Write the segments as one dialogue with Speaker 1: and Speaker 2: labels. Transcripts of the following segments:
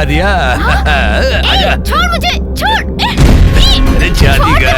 Speaker 1: दिया। आजा।
Speaker 2: छोड़ मुझे, छोड़।
Speaker 1: अरे शादी का।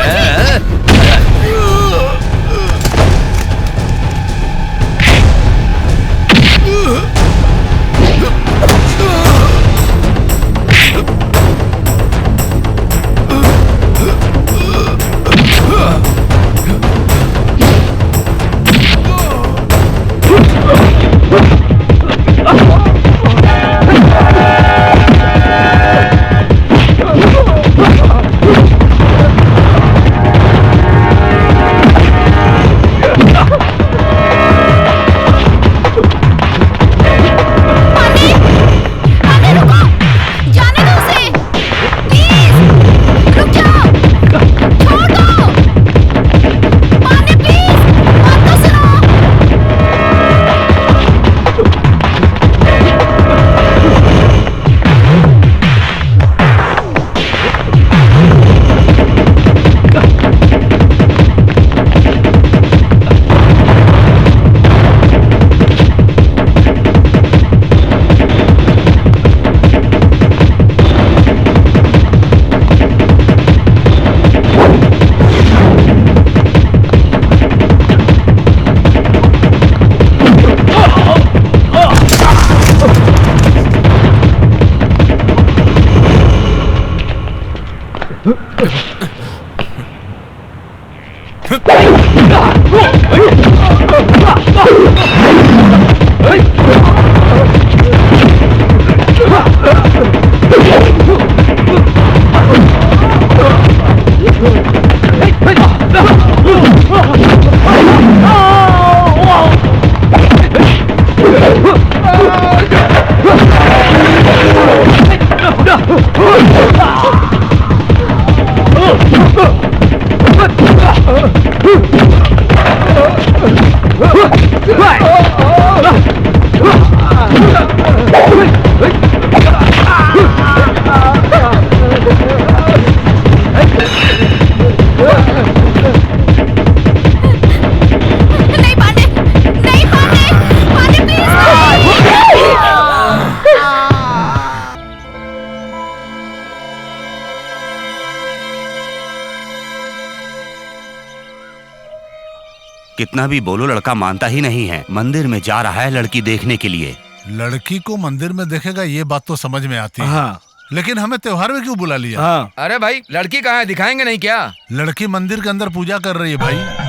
Speaker 3: कितना भी बोलो लड़का मानता ही नहीं है। मंदिर में जा रहा है लड़की देखने के लिए।
Speaker 4: लड़की को मंदिर में देखेगा ये बात तो समझ में आती है।
Speaker 5: हाँ।
Speaker 4: लेकिन हमें त्योहार में क्यों बुला लिया?
Speaker 5: हाँ।
Speaker 1: अरे भाई लड़की कहाँ है, दिखाएंगे नहीं क्या?
Speaker 4: लड़की मंदिर के अंदर पूजा कर रही है भाई।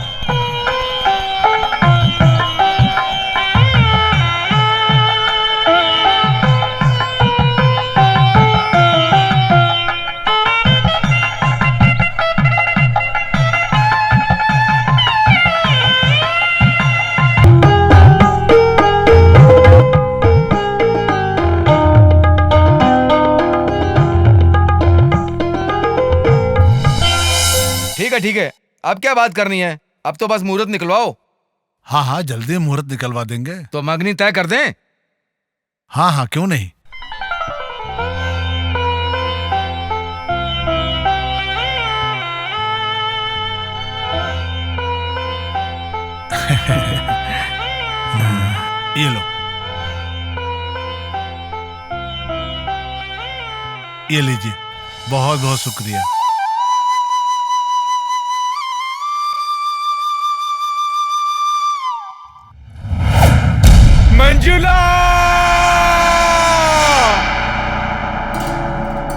Speaker 1: ठीक है, अब क्या बात करनी है? अब तो बस मुहूर्त निकलवाओ।
Speaker 4: हाँ हाँ जल्दी मुहूर्त निकलवा देंगे।
Speaker 1: तो मंगनी तय कर दें?
Speaker 4: हाँ हाँ क्यों नहीं। ये लो, ये लीजिए। बहुत बहुत शुक्रिया।
Speaker 1: मंजुला!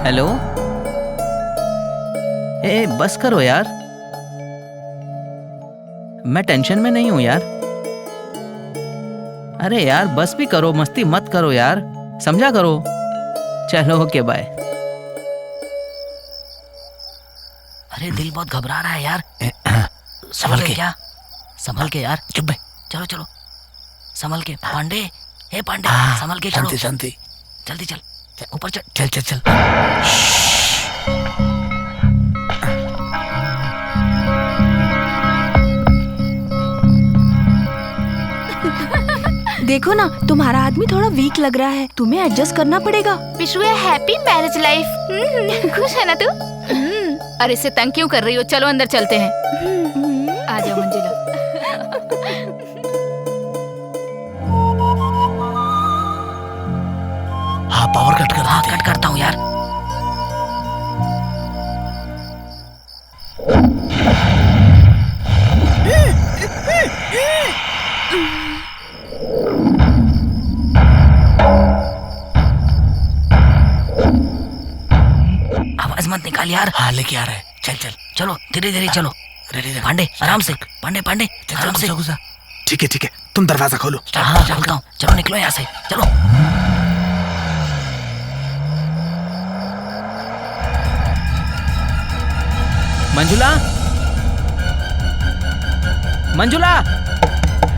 Speaker 6: हेलो। ए बस करो यार, मैं टेंशन में नहीं हूं यार। अरे यार बस भी करो, मस्ती मत करो यार, समझा करो। चलो ओके बाय।
Speaker 7: अरे दिल बहुत घबरा रहा है यार। संभल के। क्या संभल के यार। चुप बे। चलो चलो संभल के। पांडे, हे पांडे संभल के चलो।
Speaker 5: शांति।
Speaker 7: जल्दी चल, ऊपर चल।
Speaker 5: चल चल चल।
Speaker 2: देखो ना तुम्हारा आदमी थोड़ा वीक लग रहा है, तुम्हें एडजस्ट करना पड़ेगा।
Speaker 8: Wish you happy marriage life. खुश है ना तू? अरे इससे तंग क्यों कर रही हो? चलो अंदर चलते हैं। आ जाओ मंजिला।
Speaker 5: हाँ पावर कट कर
Speaker 7: हाँ कट करता हूँ यार। आवाज मत निकाल यार।
Speaker 5: हाँ लेके आ रहा है। चल चल
Speaker 7: चलो धीरे धीरे चलो।
Speaker 5: रेडी
Speaker 7: पांडे आराम से, पांडे पांडे आराम से।
Speaker 5: ठीक है तुम दरवाजा खोलो।
Speaker 7: हाँ खोलता हूँ, चलो निकलो यहाँ से चलो।
Speaker 6: मंजुला, मंजुला,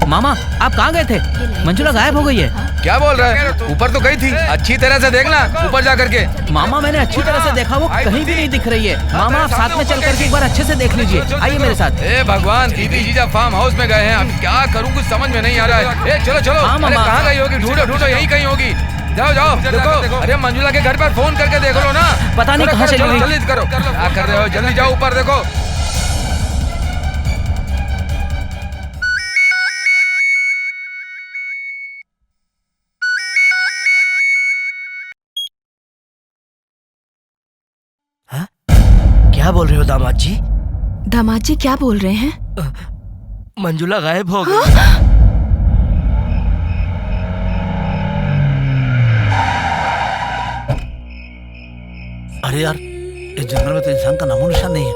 Speaker 6: मामा आप कहाँ गए थे? मंजुला गायब हो गई है।
Speaker 1: क्या बोल रहा है? ऊपर तो गई थी, अच्छी तरह से देखना ऊपर जा करके।
Speaker 6: मामा मैंने अच्छी तरह से देखा, वो कहीं भी नहीं दिख रही है। मामा आप साथ में चल करके एक बार अच्छे से देख लीजिए। आइए मेरे साथ।
Speaker 1: ए भगवान, दीदी जीजा फार्म हाउस में गए हैं, अब क्या करूं कुछ समझ में नहीं आ रहा है। ए चलो चलो, अरे कहाँ गई होगी? ढूंढो ढूंढो, यहीं कहीं होगी। जाओ जाओ देखो। अरे मंजुला के घर पर फोन करके देख लो ना।
Speaker 6: पता नहीं कहाँ चली गई।
Speaker 1: जल्दी करो, क्या कर रहे हो? जल्दी जाओ ऊपर देखो।
Speaker 7: क्या बोल रहे हो दामाद जी?
Speaker 2: दामाद जी क्या बोल रहे हैं?
Speaker 7: मंजुला गायब हो गई।
Speaker 5: अरे यार, इस जंगल में तो इंसान का नामो निशान नहीं है।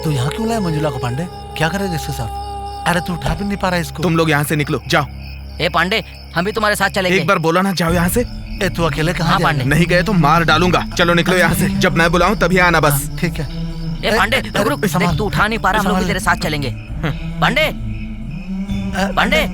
Speaker 5: तू यहाँ क्यों लाया मंजुला को पांडे? क्या करेगा इसके साथ? अरे तू उठा भी नहीं पा रहा इसको।
Speaker 9: तुम लोग यहाँ से निकलो, जाओ।
Speaker 7: ए पांडे, हम भी तुम्हारे साथ चलेंगे।
Speaker 9: एक बार बोला ना, जाओ यहाँ से।
Speaker 5: ए तू अकेले कहाँ
Speaker 7: हाँ,
Speaker 5: जा रहा
Speaker 7: पांडे।
Speaker 5: है?
Speaker 9: नहीं गए तो मार डालूंगा। चलो निकलो यहाँ से, जब मैं बुलाऊं तभी आना बस।
Speaker 5: ठीक है।
Speaker 7: ए पांडे रुक रुक,
Speaker 5: संभाल।
Speaker 7: देख तू उठा नहीं पा रहा, हम लोग भी तेरे साथ चलेंगे। पांडे पांडे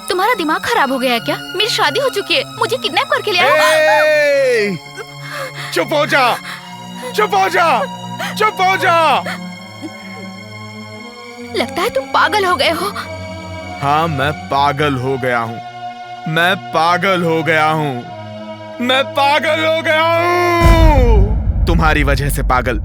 Speaker 8: तुम्हारा दिमाग खराब हो गया है क्या? मेरी शादी हो चुकी है, मुझे किडनैप करके ले आए।
Speaker 9: ए, चुप हो जा, चुप हो जा, चुप हो जा।
Speaker 8: लगता है तुम पागल हो गए हो।
Speaker 9: हाँ मैं पागल हो गया हूँ, मैं पागल हो गया हूँ, मैं पागल हो गया हूँ। तुम्हारी वजह से पागल,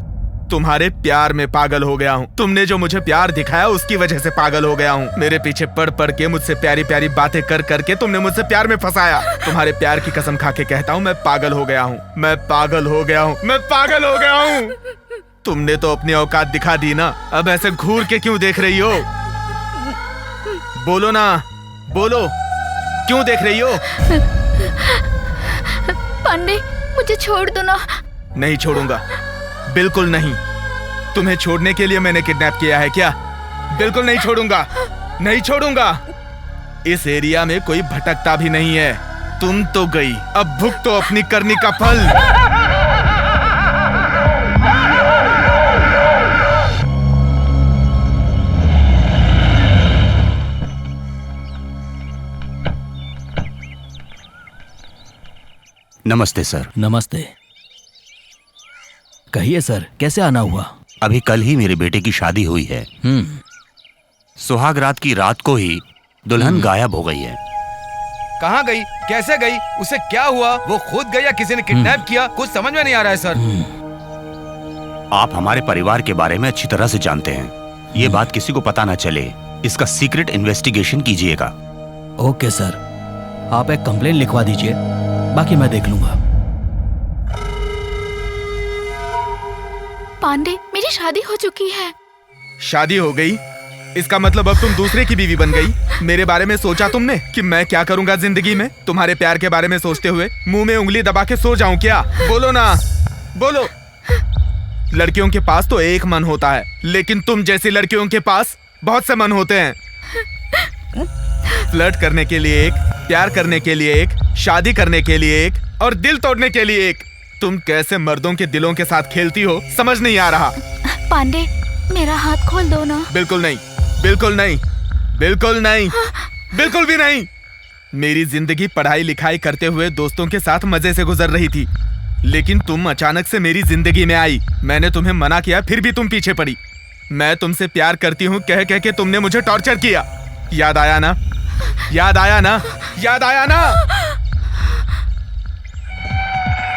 Speaker 9: तुम्हारे प्यार में पागल हो गया हूँ। तुमने जो मुझे प्यार दिखाया उसकी वजह से पागल हो गया हूँ। मेरे पीछे पड़ पड़ के, मुझसे प्यारी प्यारी बातें कर करके तुमने मुझसे प्यार में फंसाया। तुम्हारे प्यार की कसम खा के कहता हूँ, मैं पागल हो गया हूँ, मैं पागल हो गया हूँ, मैं पागल हो गया हूँ। तुमने तो अपनी औकात दिखा दी ना, अब ऐसे घूर के क्यों देख रही हो? बोलो ना, बोलो, क्यों देख रही हो?
Speaker 8: पांडे मुझे छोड़ दो ना।
Speaker 9: नहीं छोड़ूंगा, बिल्कुल नहीं। तुम्हें छोड़ने के लिए मैंने किडनैप किया है क्या? बिल्कुल नहीं छोड़ूंगा, नहीं छोड़ूंगा। इस एरिया में कोई भटकता भी नहीं है। तुम तो गई, अब भुगतो अपनी करनी का फल।
Speaker 3: नमस्ते सर।
Speaker 10: नमस्ते। कहिए सर, कैसे आना हुआ?
Speaker 3: अभी कल ही मेरे बेटे की शादी हुई है। सुहाग रात की रात को ही दुल्हन गायब हो गई है।
Speaker 1: कहाँ गई, कैसे गई, उसे क्या हुआ? वो खुद गई या किसी ने किडनैप किया? कुछ समझ में नहीं आ रहा है सर।
Speaker 3: आप हमारे परिवार के बारे में अच्छी तरह से जानते हैं। ये बात किसी को पता ना चले, इसका सीक्रेट इन्वेस्टिगेशन कीजिएगा।
Speaker 10: ओके सर, आप एक कंप्लेन लिखवा दीजिए, बाकी मैं देख लूंगा।
Speaker 8: पांडे, मेरी शादी हो चुकी है।
Speaker 9: शादी हो गई? इसका मतलब अब तुम दूसरे की बीवी बन गई। मेरे बारे में सोचा तुमने कि मैं क्या करूंगा जिंदगी में? तुम्हारे प्यार के बारे में सोचते हुए मुंह में उंगली दबा के सो जाऊं क्या? बोलो ना, बोलो। लड़कियों के पास तो एक मन होता है, लेकिन तुम जैसी लड़कियों के पास बहुत से मन होते हैं। फ्लर्ट करने के लिए एक, प्यार करने के लिए एक, शादी करने के लिए एक और दिल तोड़ने के लिए एक। तुम कैसे मर्दों के दिलों के साथ खेलती हो, समझ नहीं आ रहा।
Speaker 8: पांडे, मेरा हाथ खोल दो ना।
Speaker 9: बिल्कुल नहीं, बिल्कुल नहीं, बिल्कुल नहीं, बिल्कुल भी नहीं। मेरी जिंदगी पढ़ाई लिखाई करते हुए दोस्तों के साथ मजे से गुजर रही थी, लेकिन तुम अचानक से मेरी जिंदगी में आई। मैंने तुम्हें मना किया, फिर भी तुम पीछे पड़ी। मैं तुमसे प्यार करती हूँ कह कह के तुमने मुझे टॉर्चर किया। याद आया ना? याद आया ना? याद आया ना?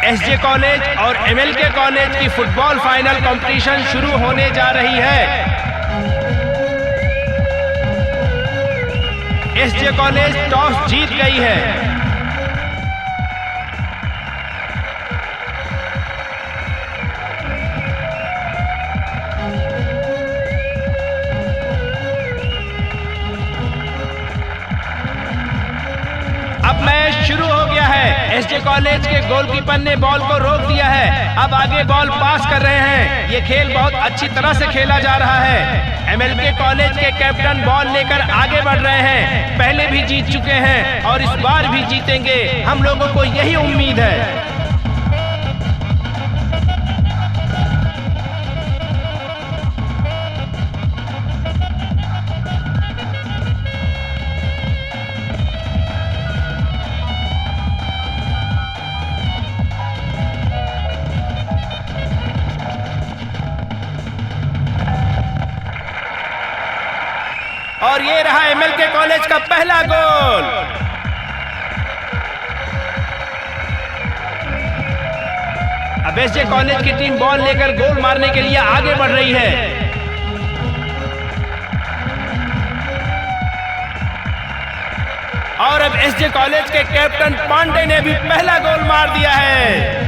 Speaker 11: एसजे कॉलेज और एमएलके कॉलेज की फुटबॉल फाइनल कंपटीशन शुरू होने जा रही है। एसजे कॉलेज टॉस जीत गई है। अब मैच शुरू हो गया है। एसजे कॉलेज के गोलकीपर ने बॉल को रोक दिया है। अब आगे बॉल पास कर रहे हैं। ये खेल बहुत अच्छी तरह से खेला जा रहा है। एमएलके कॉलेज के कैप्टन बॉल लेकर आगे बढ़ रहे हैं। पहले भी जीत चुके हैं और इस बार भी जीतेंगे, हम लोगों को यही उम्मीद है। और ये रहा एमएलके कॉलेज का पहला गोल। अब एसजे कॉलेज की टीम बॉल लेकर गोल मारने के लिए आगे बढ़ रही है। और अब एसजे कॉलेज के कैप्टन पांडे ने भी पहला गोल मार दिया है।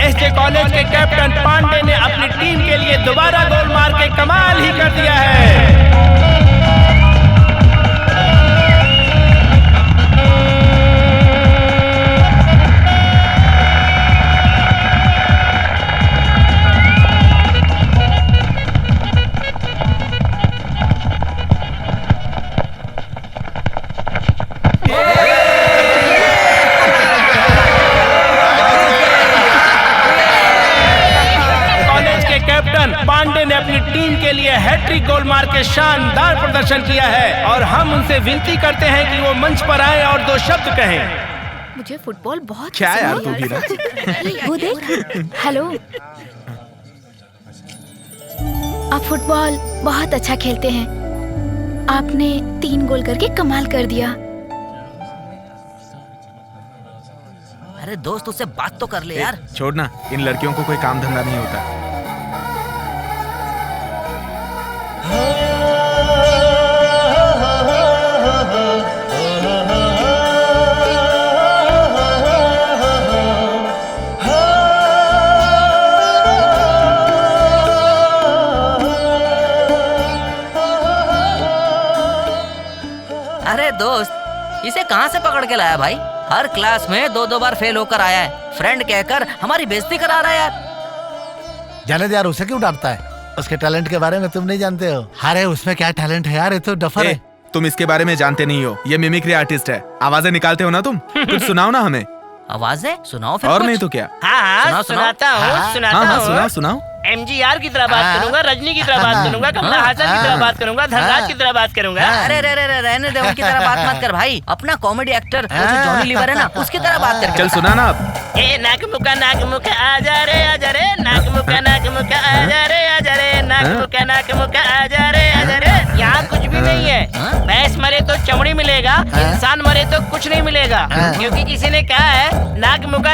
Speaker 11: एसजे कॉलेज के कैप्टन पांडे ने अपनी टीम के लिए दोबारा गोल मार के कमाल ही कर दिया है। पांडे ने अपनी टीम के लिए हैट्रिक गोल मार के शानदार प्रदर्शन किया है और हम उनसे विनती करते हैं कि वो मंच पर आए और दो शब्द कहें।
Speaker 8: मुझे फुटबॉल बहुत
Speaker 9: क्या यार तू भी ना?
Speaker 8: वो देख, हेलो। आप फुटबॉल बहुत अच्छा खेलते हैं। आपने 3 गोल करके कमाल कर दिया।
Speaker 7: अरे दोस्त उससे बात तो कर ले यार।
Speaker 9: छोड़ ना, इन लड़कियों को कोई काम धंधा नहीं होता।
Speaker 7: अरे दोस्त, इसे कहाँ से पकड़ के लाया भाई? हर क्लास में 2-2 बार फेल होकर आया है। फ्रेंड कहकर हमारी बेइज्जती करा रहा है यार।
Speaker 5: जाने दे यार, उसे क्यों डांटता है? उसके टैलेंट के बारे में तुम नहीं जानते हो। अरे उसमें क्या टैलेंट है यार, ये तो डफर है।
Speaker 9: तुम इसके बारे में जानते नहीं हो, ये मिमिक्री आर्टिस्ट है। आवाजें निकालते हो ना तुम, कुछ सुनाओ ना हमें।
Speaker 7: आवाजें सुनाओ फिर
Speaker 9: और
Speaker 7: कुछ।
Speaker 9: नहीं तो क्या।
Speaker 12: हाँ, सुनाता हूँ।
Speaker 9: सुनाओ सुनाओ।
Speaker 12: MGR की तरह बात करूंगा, रजनी की तरह बात करूंगा, कमला हासन की तरह बात करूंगा, धनराज की तरह बात करूंगा।
Speaker 7: अरे रे रे रे, रहने दे, उनकी तरह बात मत कर भाई। अपना कॉमेडी एक्टर जो जॉनी लीवर है ना, उसकी तरह बात कर।
Speaker 9: चल सुना ना अब।
Speaker 12: ए नाक मुका आजा रे नाक मुका आजा रे नाक मुका आजा रे यहाँ कुछ भी नहीं है। भैंस मरे तो चमड़ी मिलेगा, इंसान मरे तो कुछ नहीं मिलेगा। क्योंकि किसी ने कहा है नाक मुका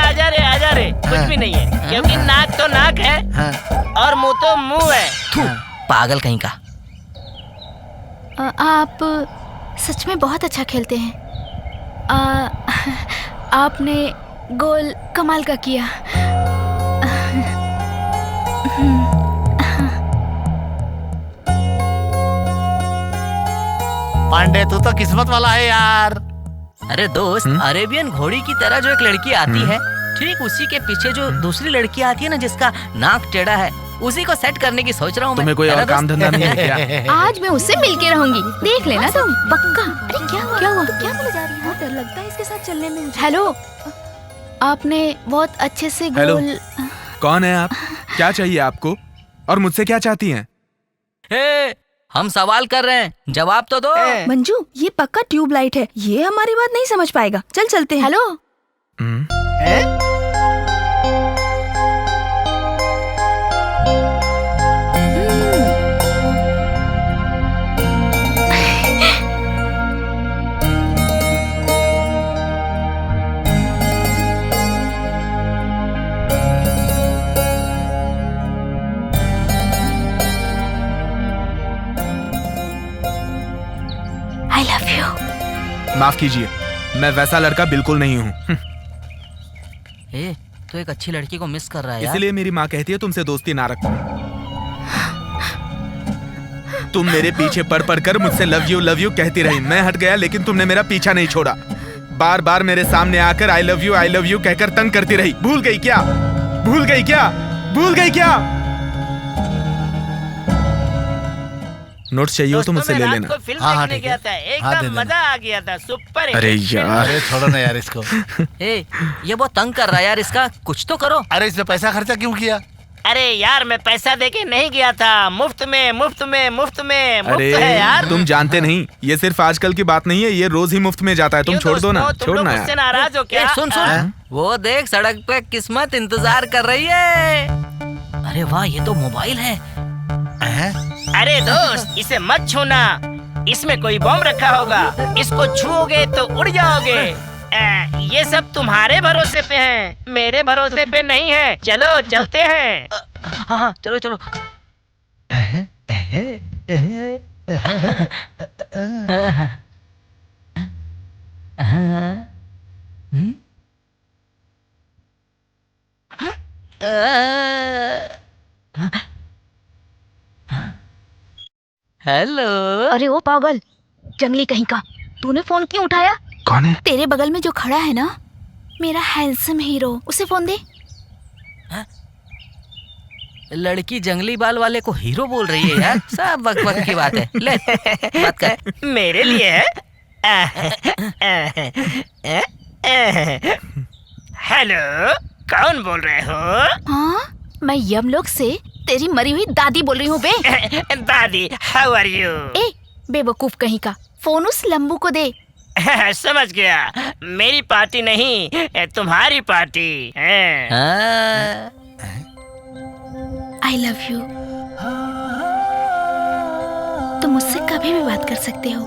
Speaker 12: आजा रे कुछ भी नहीं है। क्योंकि नाक तो नाक है और मुंह तो मुंह है।
Speaker 7: पागल कहीं का।
Speaker 8: आप सच में बहुत अच्छा खेलते हैं। आपने गोल कमाल का किया।
Speaker 5: पांडे तू तो किस्मत वाला है यार।
Speaker 7: अरे दोस्त, अरेबियन घोड़ी की तरह जो एक लड़की आती है, ठीक उसी के पीछे जो दूसरी लड़की आती है ना, जिसका नाक टेढ़ा है, उसी को सेट करने की सोच रहा हूँ।
Speaker 9: तुम्हें कोई और काम धंधा नहीं है क्या?
Speaker 8: आज मैं उससे मिलके रहूंगी, देख लेना तुम पक्का। अरे क्या हुआ? क्या बोले जा रही है? बहुत डर लगता है इसके साथ चलने में। हेलो, आपने बहुत अच्छे से गोल।
Speaker 9: कौन है आप? क्या चाहिए आपको? और मुझसे क्या चाहती हैं?
Speaker 7: हम सवाल कर रहे हैं, जवाब तो दो।
Speaker 2: मंजू, ये पक्का ट्यूबलाइट है, ये हमारी बात नहीं समझ पाएगा। चल चलते हैं।
Speaker 8: हेलो। I love you।
Speaker 9: माफ कीजिए, मैं वैसा लड़का बिल्कुल नहीं हूँ।
Speaker 7: तो एक अच्छी लड़की को मिस कर रहा है यार।
Speaker 9: इसलिए मेरी माँ कहती है तुमसे दोस्ती ना रखो। तुम मेरे पीछे पड़ कर मुझसे लव यू कहती रही। मैं हट गया लेकिन तुमने मेरा पीछा नहीं छोड़ा। बार बार मेरे सामने आकर आई लव यू कहकर तंग करती रही। भूल गई क्या? नोट्स चाहिए हो तो मुझसे ले लेना।
Speaker 12: फिल्म देखने गया था, एकदम मजा आ गया था, सुपर।
Speaker 9: अरे यार,
Speaker 5: छोड़ो ना यार इसको।
Speaker 7: ये बहुत तंग कर रहा है यार, इसका कुछ तो करो।
Speaker 5: अरे इसने पैसा खर्चा क्यों किया?
Speaker 12: अरे यार, मैं पैसा देके नहीं गया था, मुफ्त में
Speaker 9: अरे
Speaker 12: है यार।
Speaker 9: तुम जानते नहीं, ये सिर्फ आजकल की बात नहीं है, ये रोज ही मुफ्त में जाता है। तुम छोड़ दो ना, छोड़ना यार।
Speaker 12: मुझसे नाराज हो क्या?
Speaker 7: सुन वो देख, सड़क पे किस्मत इंतजार कर रही है। अरे वाह, ये तो मोबाइल है।
Speaker 12: अरे दोस्त, इसे मत छूना, इसमें कोई बम रखा होगा। इसको छूओगे तो उड़ जाओगे। ये सब तुम्हारे भरोसे पे है, मेरे भरोसे पे नहीं है। चलो चलते हैं।
Speaker 7: हाँ चलो चलो। हेलो।
Speaker 8: अरे ओ पागल, जंगली कहीं का, तूने फोन क्यों उठाया?
Speaker 9: कौन है?
Speaker 8: तेरे बगल में जो खड़ा है ना, मेरा हैंडसम हीरो, उसे फोन दे।
Speaker 7: लड़की जंगली बाल वाले को हीरो बोल रही है यार, सब वक्त की बात है। ले बात कर।
Speaker 12: मेरे लिए है। हेलो, कौन बोल रहे हो?
Speaker 8: हाँ, मैं यमलोक से तेरी मरी हुई दादी बोल रही हूँ बे।
Speaker 12: दादी, हाउ आर यू?
Speaker 8: ए बेवकूफ कहीं का, फोन उस लंबू को दे।
Speaker 12: समझ गया, मेरी पार्टी नहीं, तुम्हारी पार्टी है।
Speaker 8: I love you. मुझसे कभी भी बात कर सकते हो,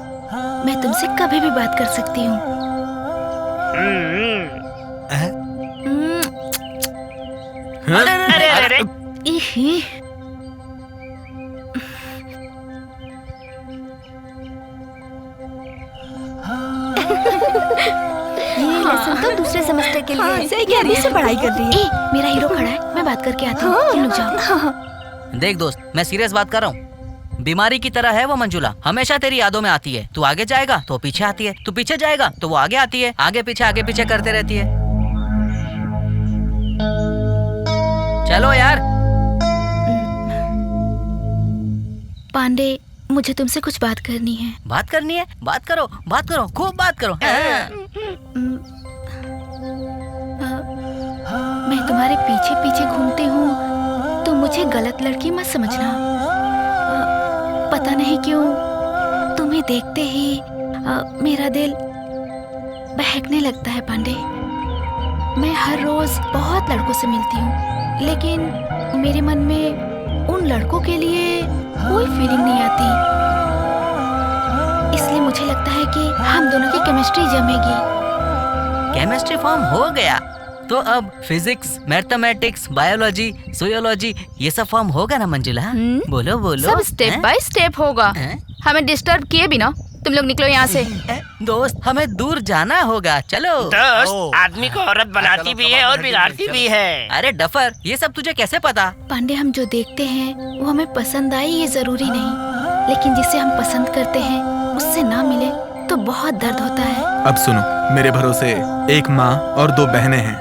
Speaker 8: मैं तुमसे कभी भी बात कर सकती हूँ।
Speaker 12: अरे अरे
Speaker 2: ये लेसन तो दूसरे सेमेस्टर के लिए है।
Speaker 8: सही कह रही है।
Speaker 2: से पढ़ाई कर रही है।
Speaker 8: मेरा हीरो खड़ा है, मैं बात करके आती हूँ, तुम लोग जाओ।
Speaker 7: देख दोस्त, मैं सीरियस बात कर रहा हूँ। बीमारी की तरह है वो मंजुला, हमेशा तेरी यादों में आती है। तू आगे जाएगा तो पीछे आती है, तू पीछे जाएगा तो वो आगे आती है, आगे पीछे करते रहती है। चलो यार।
Speaker 8: पांडे, मुझे तुमसे कुछ बात करनी है।
Speaker 7: बात करनी है? बात करो, खूब बात करो।
Speaker 8: मैं तुम्हारे पीछे पीछे घूमती हूँ तो मुझे गलत लड़की मत समझना। पता नहीं क्यों तुम्हें देखते ही मेरा दिल बहकने लगता है पांडे। मैं हर रोज बहुत लड़कों से मिलती हूँ, लेकिन मेरे मन में उन लड़कों के लिए कोई फीलिंग नहीं आती। इसलिए मुझे लगता है कि हम दोनों की केमिस्ट्री जमेगी।
Speaker 7: केमिस्ट्री फॉर्म हो गया तो अब फिजिक्स, मैथमेटिक्स, बायोलॉजी, सोयोलॉजी ये सब फॉर्म होगा ना मंजुला? बोलो बोलो।
Speaker 8: सब स्टेप बाय स्टेप होगा। हमें डिस्टर्ब किए बिना तुम लोग निकलो यहाँ से।
Speaker 7: दोस्त, हमें दूर जाना होगा, चलो।
Speaker 12: दोस्त, आदमी को औरत बनाती भी है और बिगाड़ती भी है।
Speaker 7: अरे डफर, ये सब तुझे कैसे पता?
Speaker 8: पांडे, हम जो देखते हैं वो हमें पसंद आए ये जरूरी नहीं, लेकिन जिसे हम पसंद करते हैं उससे ना मिले तो बहुत दर्द होता है।
Speaker 9: अब सुनो, मेरे भरोसे एक माँ और 2 बहनें हैं।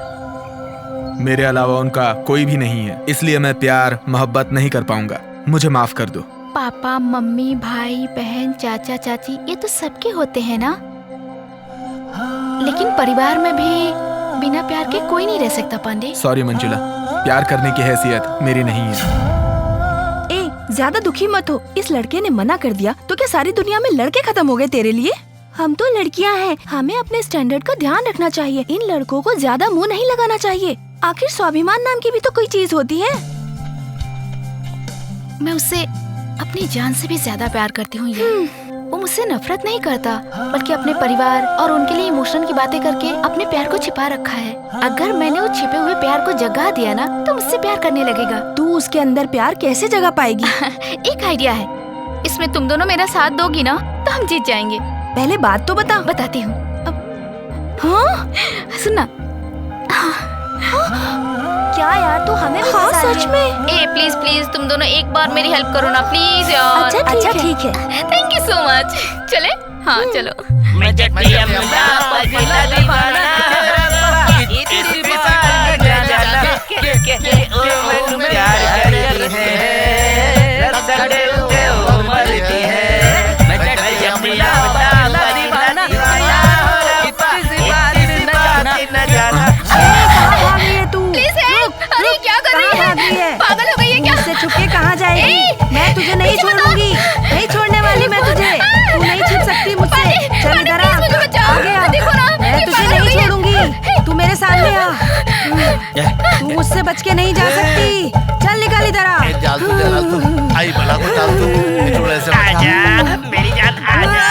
Speaker 9: मेरे अलावा उनका कोई भी नहीं है, इसलिए मैं प्यार मोहब्बत नहीं कर पाऊंगा। मुझे माफ कर दो।
Speaker 8: पापा, मम्मी, भाई, बहन, चाचा, चाची ये तो सबके होते हैं ना, लेकिन परिवार में भी बिना प्यार के कोई नहीं रह सकता पांडे।
Speaker 9: सॉरी मंजुला, प्यार करने की हैसियत मेरी नहीं है।
Speaker 2: ए, ज्यादा दुखी मत हो। इस लड़के ने मना कर दिया तो क्या सारी दुनिया में लड़के खत्म हो गए तेरे लिए? हम तो लड़कियां हैं, हमें अपने स्टैंडर्ड का ध्यान रखना चाहिए। इन लड़कों को ज्यादा मुंह नहीं लगाना चाहिए। आखिर स्वाभिमान नाम की भी तो कोई चीज होती है।
Speaker 8: मैं उससे अपनी जान से भी ज्यादा प्यार करती हूँ। वो मुझसे नफरत नहीं करता, बल्कि अपने परिवार और उनके लिए इमोशन की बातें करके अपने प्यार को छिपा रखा है। अगर मैंने वो छिपे हुए प्यार को जगा दिया ना तो मुझसे प्यार करने लगेगा।
Speaker 2: तू उसके अंदर प्यार कैसे जगा पाएगी?
Speaker 8: एक आइडिया है, इसमें तुम दोनों मेरा साथ दोगी ना तो हम जीत जाएंगे।
Speaker 2: पहले बात तो बता।
Speaker 8: बताती हूँ। हाँ, सुनना।
Speaker 2: क्या यार, तू हमें भी फंसा
Speaker 8: सच में? ए प्लीज प्लीज, तुम दोनों एक बार मेरी हेल्प करो ना प्लीज यार।
Speaker 2: अच्छा ठीक है।
Speaker 8: Thank you so much. चले? हाँ चलो।
Speaker 12: मैं जट्टी अम्मा पगला दीवाना, इतनी बात जाना के ओ प्यार करती है, रसड़े उठे ओ मरती है। मैं जट्टी अम्मा पगला दीवाना, इतनी बात न जाना।
Speaker 8: अरे क्या कर रही है? पागल हो गई है क्या?
Speaker 2: मुझसे छुप के कहाँ जाएगी? मैं तुझे नहीं छोड़ूंगी, नहीं छोड़ने वाली मैं तुझे। तू नहीं छुप सकती मुझसे। चल इधर आ, आगे आ। मैं तुझे नहीं छोड़ूंगी, तू मेरे सामने आ। तू मुझसे बच के नहीं जा सकती। चल निकल इधर आ।
Speaker 5: आई भला को डाल तू।
Speaker 12: आजा मेरी जान, आजा।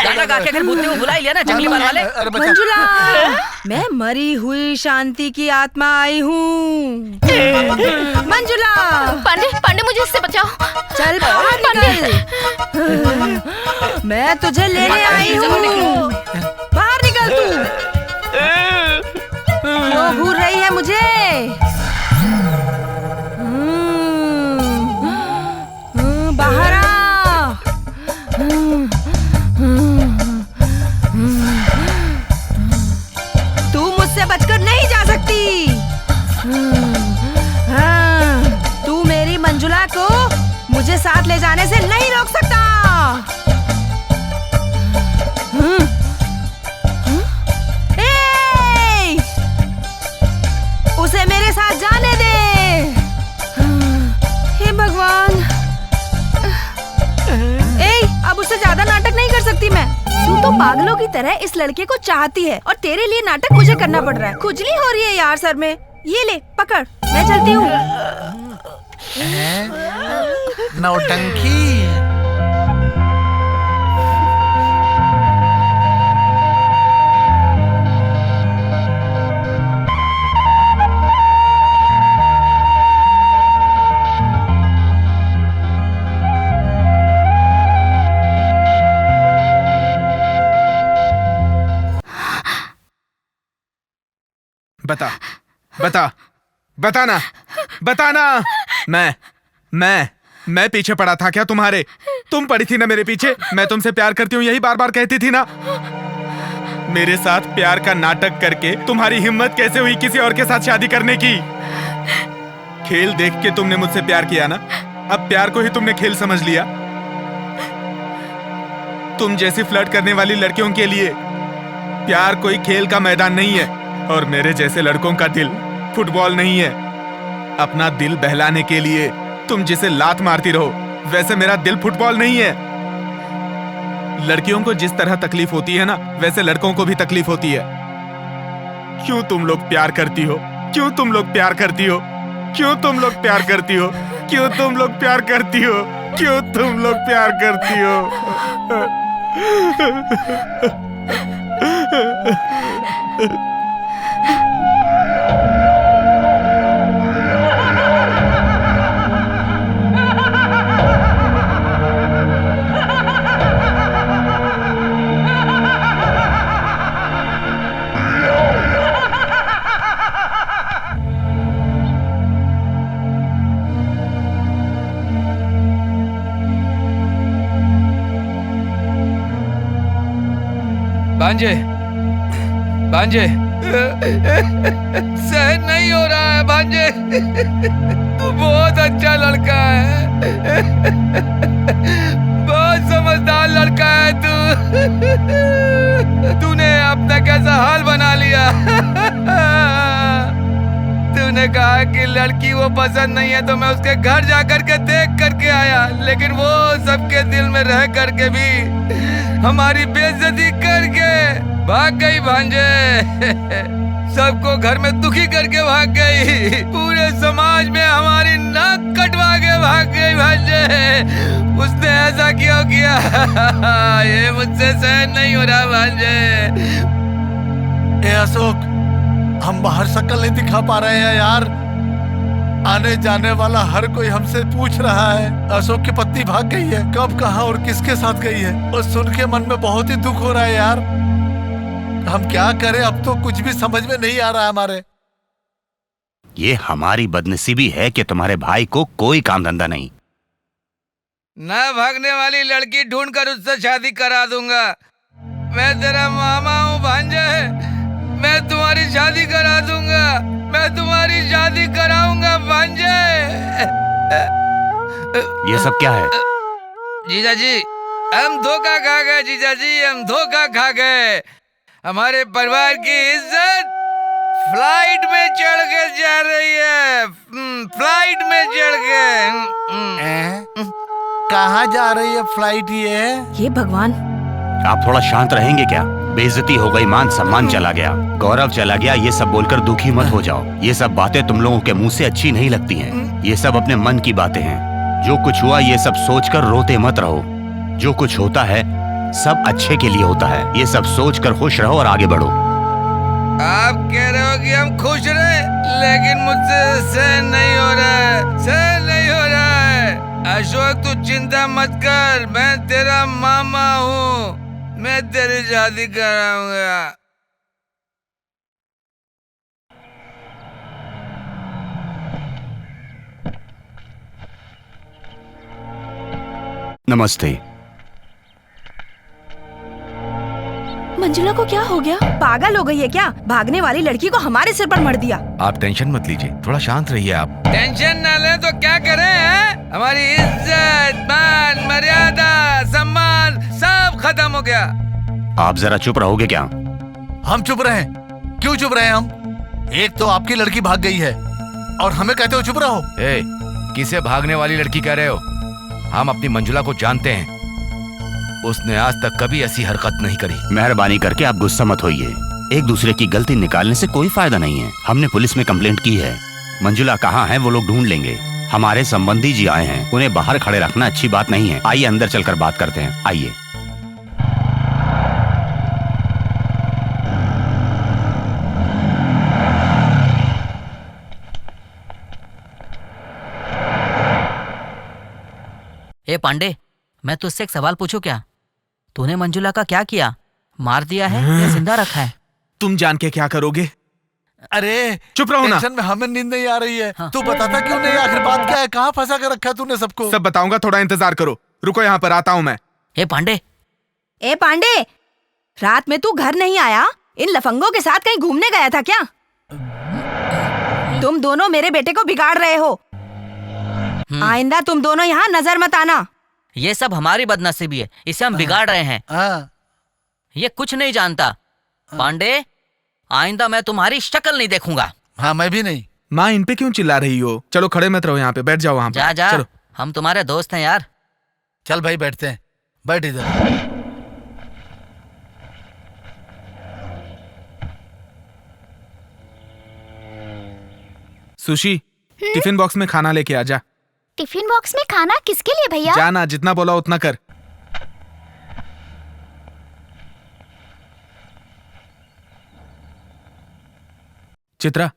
Speaker 7: गाना गा के अगर भूतनी को बुला ही लिया ना जंगली मार वाले।
Speaker 2: मंजुला, मैं मरी हुई शांति की आत्मा आई हूँ। मंजुला।
Speaker 8: पांडे मुझे इससे बचाओ।
Speaker 2: चल बाहर निकल। मैं तुझे लेने आई हूँ। बाहर निकल तू। क्यों घूर रही है मुझे? बाहर आ। तू मुझसे बचकर नहीं जा सकती। तू मेरी मंजुला को मुझे साथ ले जाने से नहीं रोक सकता। उसे मेरे साथ जाने दे। हे भगवान। अब उससे ज्यादा नाटक नहीं कर सकती मैं। तू तो पागलों की तरह इस लड़के को चाहती है और तेरे लिए नाटक मुझे करना पड़ रहा है। खुजली हो रही है यार सर में। ये ले पकड़, मैं चलती हूँ।
Speaker 5: नौटंकी।
Speaker 9: बताना मैं पीछे पड़ा था क्या तुम्हारे? तुम पड़ी थी ना मेरे पीछे। मैं तुमसे प्यार करती हूँ यही बार बार कहती थी ना। मेरे साथ प्यार का नाटक करके तुम्हारी हिम्मत कैसे हुई किसी और के साथ शादी करने की? खेल देख के तुमने मुझसे प्यार किया ना, अब प्यार को ही तुमने खेल समझ लिया। तुम जैसी फ्लर्ट करने वाली लड़कियों के लिए प्यार कोई खेल का मैदान नहीं है, और मेरे जैसे लड़कों का दिल फुटबॉल नहीं है। अपना दिल बहलाने के लिए तुम जिसे लात मारती रहो, वैसे मेरा दिल फुटबॉल नहीं है। लड़कियों को जिस तरह तकलीफ होती है ना, वैसे लड़कों को भी तकलीफ होती है। क्यों तुम लोग प्यार करती हो? क्यों तुम लोग प्यार करती हो? क्यों तुम लोग प्यार करती हो? क्यों तुम लोग प्यार करती हो? क्यों तुम लोग प्यार करती हो?
Speaker 1: भांजे सहन नहीं हो रहा है भांजे। बहुत अच्छा लड़का है, बहुत समझदार लड़का है तूने अपना कैसा हाल बना लिया। तूने कहा कि लड़की वो पसंद नहीं है तो मैं उसके घर जाकर के देख करके आया, लेकिन वो सबके दिल में रह करके भी हमारी बेइज्जती करके भाग गई भांजे। सबको घर में दुखी करके भाग गई, पूरे समाज में हमारी नाक कटवा के भाग गई भांजे। उसने ऐसा क्यों किया? ये मुझसे सहन नहीं हो रहा भांजे।
Speaker 5: ए अशोक, हम बाहर शक्ल नहीं दिखा पा रहे हैं यार। आने जाने वाला हर कोई हमसे पूछ रहा है अशोक की पत्नी भाग गई है, कब, कहाँ और किसके साथ गई है। और सुन के मन में बहुत ही दुख हो रहा है यार। हम क्या करें, अब तो कुछ भी समझ में नहीं आ रहा है हमारे।
Speaker 3: ये हमारी बदनसीबी है कि तुम्हारे भाई को कोई काम धंधा नहीं।
Speaker 1: ना भागने वाली लड़की ढूंढ कर उससे शादी करा दूंगा। मैं तेरा मामा हूँ भांजे, मैं तुम्हारी शादी करा दूंगा, मैं तुम्हारी शादी कराऊंगा भांजे।
Speaker 3: ये सब क्या है?
Speaker 1: जीजा जी, हम धोखा खा गए जीजा जी, हम धोखा खा गए। हमारे परिवार की इज्जत फ्लाइट में चढ़ के जा रही है, फ्लाइट में चढ़ के।
Speaker 5: कहाँ जा रही है फ्लाइट ये
Speaker 2: भगवान।
Speaker 3: आप थोड़ा शांत रहेंगे क्या? बेइज्जती हो गई, मान सम्मान चला गया, गौरव चला गया, ये सब बोलकर दुखी मत हो जाओ। ये सब बातें तुम लोगों के मुंह से अच्छी नहीं लगती हैं। ये सब अपने मन की बातें हैं। जो कुछ हुआ ये सब सोचकर रोते मत रहो। जो कुछ होता है सब अच्छे के लिए होता है। ये सब सोचकर खुश रहो और आगे बढ़ो।
Speaker 1: आप कह रहे हो कि हम खुश रहे, लेकिन मुझसे सहन नहीं हो रहा है, सहन नहीं हो रहा है। अशोक तू चिंता मत कर, मैं तेरा मामा हूँ, मैं तेरी शादी कराऊंगा।
Speaker 3: नमस्ते।
Speaker 2: मंजुला को क्या हो गया? पागल हो गई है क्या? भागने वाली लड़की को हमारे सिर पर मर दिया।
Speaker 1: आप टेंशन मत लीजिए, थोड़ा शांत रहिए आप। टेंशन न ले तो क्या करें हैं? हमारी इज्जत, मान, मर्यादा, सम्मान सब खत्म हो गया।
Speaker 3: आप जरा चुप रहोगे क्या?
Speaker 5: हम चुप रहे? क्यों चुप रहे हम? एक तो आपकी लड़की भाग गई है और हमें कहते हो चुप रहो।
Speaker 1: किसे भागने वाली लड़की कह रहे हो? हम अपनी मंजुला को जानते हैं। उसने आज तक कभी ऐसी हरकत नहीं करी।
Speaker 3: मेहरबानी करके आप गुस्सा मत होइए। एक दूसरे की गलती निकालने से कोई फायदा नहीं है। हमने पुलिस में कंप्लेंट की है। मंजुला कहाँ है वो लोग ढूंढ लेंगे। हमारे संबंधी जी आए हैं, उन्हें बाहर खड़े रखना अच्छी बात नहीं है। आइए अंदर चलकर बात करते हैं, आइए।
Speaker 7: ए पांडे, मैं तुझसे एक सवाल पूछूं क्या? तूने मंजुला का क्या किया? मार दिया है या जिंदा रखा है?
Speaker 9: तुम जान के क्या करोगे?
Speaker 5: अरे
Speaker 9: चुप रहो ना।
Speaker 5: टेंशन में हमें नींद नहीं आ रही है। तू बताता क्यों नहीं? आखिर बात क्या है? कहाँ फंसा कर रखा है तूने सबको?
Speaker 9: सब बताऊंगा, थोड़ा इंतजार करो। रुको, यहाँ पर आता हूँ मैं।
Speaker 7: ए पांडे,
Speaker 2: रात में तू घर नहीं आया? इन लफंगों के साथ कहीं घूमने गया था क्या? तुम दोनों मेरे बेटे को बिगाड़ रहे हो। आइंदा तुम दोनों यहाँ नजर मत आना।
Speaker 7: ये सब हमारी बदनसीबी है, इसे हम बिगाड़ रहे हैं। ये कुछ नहीं जानता। पांडे, आइंदा मैं तुम्हारी शक्ल नहीं देखूंगा।
Speaker 5: हाँ, मैं भी नहीं।
Speaker 9: माँ, इन पे क्यों चिल्ला रही हो? चलो खड़े मत रहो, यहाँ पे बैठ जाओ। वहाँ
Speaker 7: जा जा,
Speaker 9: चलो।
Speaker 7: हम तुम्हारे दोस्त हैं यार।
Speaker 5: चल भाई बैठते हैं, बैठ इधर।
Speaker 9: सुशी, टिफिन बॉक्स में खाना लेके आ जा।
Speaker 8: टिफिन बॉक्स में खाना किसके लिए भैया?
Speaker 9: जाना, जितना बोला उतना कर। चित्रा,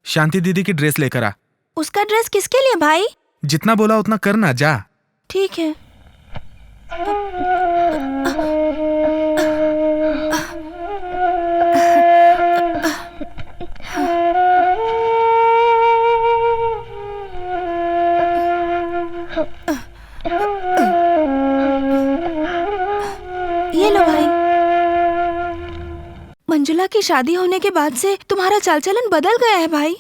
Speaker 9: शांति दीदी की ड्रेस लेकर आ।
Speaker 2: उसका ड्रेस किसके लिए भाई?
Speaker 9: जितना बोला उतना करना, जा।
Speaker 2: ठीक है। ये लो भाई। मंजुला की शादी होने के बाद से तुम्हारा चाल चलन बदल गया है भाई।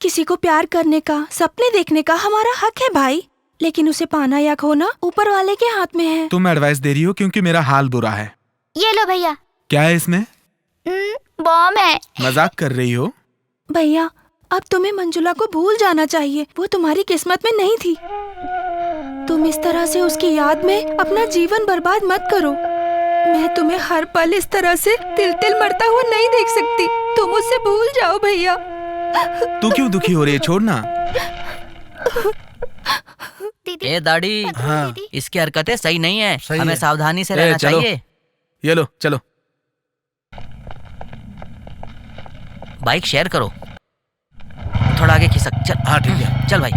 Speaker 2: किसी को प्यार करने का, सपने देखने का हमारा हक है भाई, लेकिन उसे पाना या खोना ऊपर वाले के हाथ में है।
Speaker 9: तुम एडवाइस दे रही हो क्योंकि मेरा हाल बुरा है।
Speaker 8: ये लो भैया।
Speaker 9: क्या है इसमें?
Speaker 8: बॉम्ब है।
Speaker 9: मजाक कर रही हो?
Speaker 2: भैया, अब तुम्हें मंजुला को भूल जाना चाहिए। वो तुम्हारी किस्मत में नहीं थी। तुम इस तरह से उसकी याद में अपना जीवन बर्बाद मत करो। मैं तुम्हें हर पल इस तरह से तिल तिल मरता हुआ नहीं देख सकती। तुम उसे भूल जाओ भैया।
Speaker 9: तू क्यों दुखी हो रही है? छोड़ना।
Speaker 7: ए दाढ़ी,
Speaker 9: हाँ।
Speaker 7: इसकी हरकतें सही नहीं है।
Speaker 9: सही
Speaker 7: हमें
Speaker 9: है।
Speaker 7: सावधानी से रहना
Speaker 9: चलो।
Speaker 7: चाहिए।
Speaker 9: ये लो, चलो।
Speaker 7: बाइक शेयर करो। थोड़ा आगे खिसक। चल।
Speaker 5: हाँ ठीक है।
Speaker 7: चल भाई।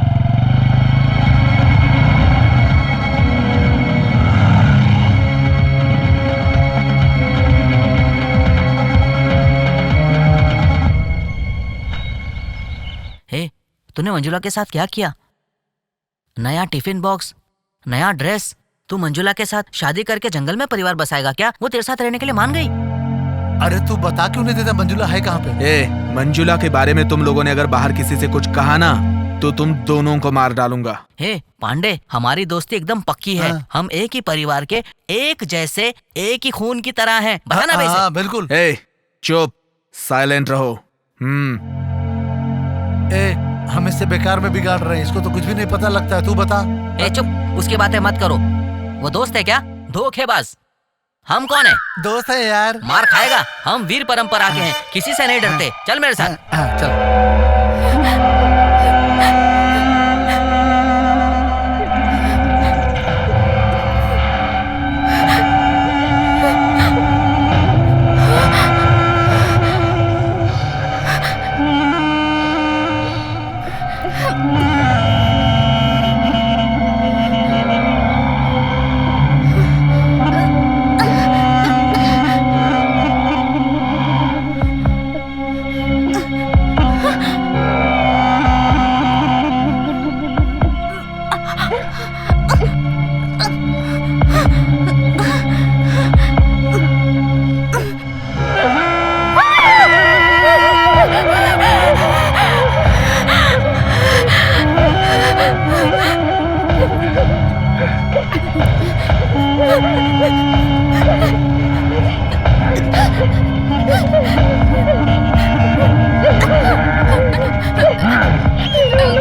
Speaker 7: हे, तूने मंजुला के साथ क्या किया? नया टिफिन बॉक्स, नया ड्रेस। तू मंजुला के साथ शादी करके जंगल में परिवार बसाएगा क्या? वो तेरे साथ रहने के लिए मान गई।
Speaker 5: अरे तू बता क्यों नहीं देता? मंजुला है कहाँ पे?
Speaker 9: मंजुला के बारे में तुम लोगों ने अगर बाहर किसी से कुछ कहा ना तो तुम दोनों को मार डालूंगा।
Speaker 7: हे पांडे, हमारी दोस्ती एकदम पक्की है। हम एक ही परिवार के, एक जैसे, एक ही खून की तरह हैं। बताना वैसे।
Speaker 5: हाँ बिल्कुल।
Speaker 9: चुप, साइलेंट रहो।
Speaker 5: हम इससे बेकार में बिगाड़ रहे हैं। इसको तो कुछ भी नहीं पता लगता है। तू बता।
Speaker 7: चुप, उसकी बातें मत करो। वो दोस्त है क्या? धोखेबाज। हम कौन है?
Speaker 5: दोस्त है यार।
Speaker 7: मार खाएगा। हम वीर परंपरा के हैं, किसी से नहीं डरते। चल मेरे साथ।
Speaker 5: चल।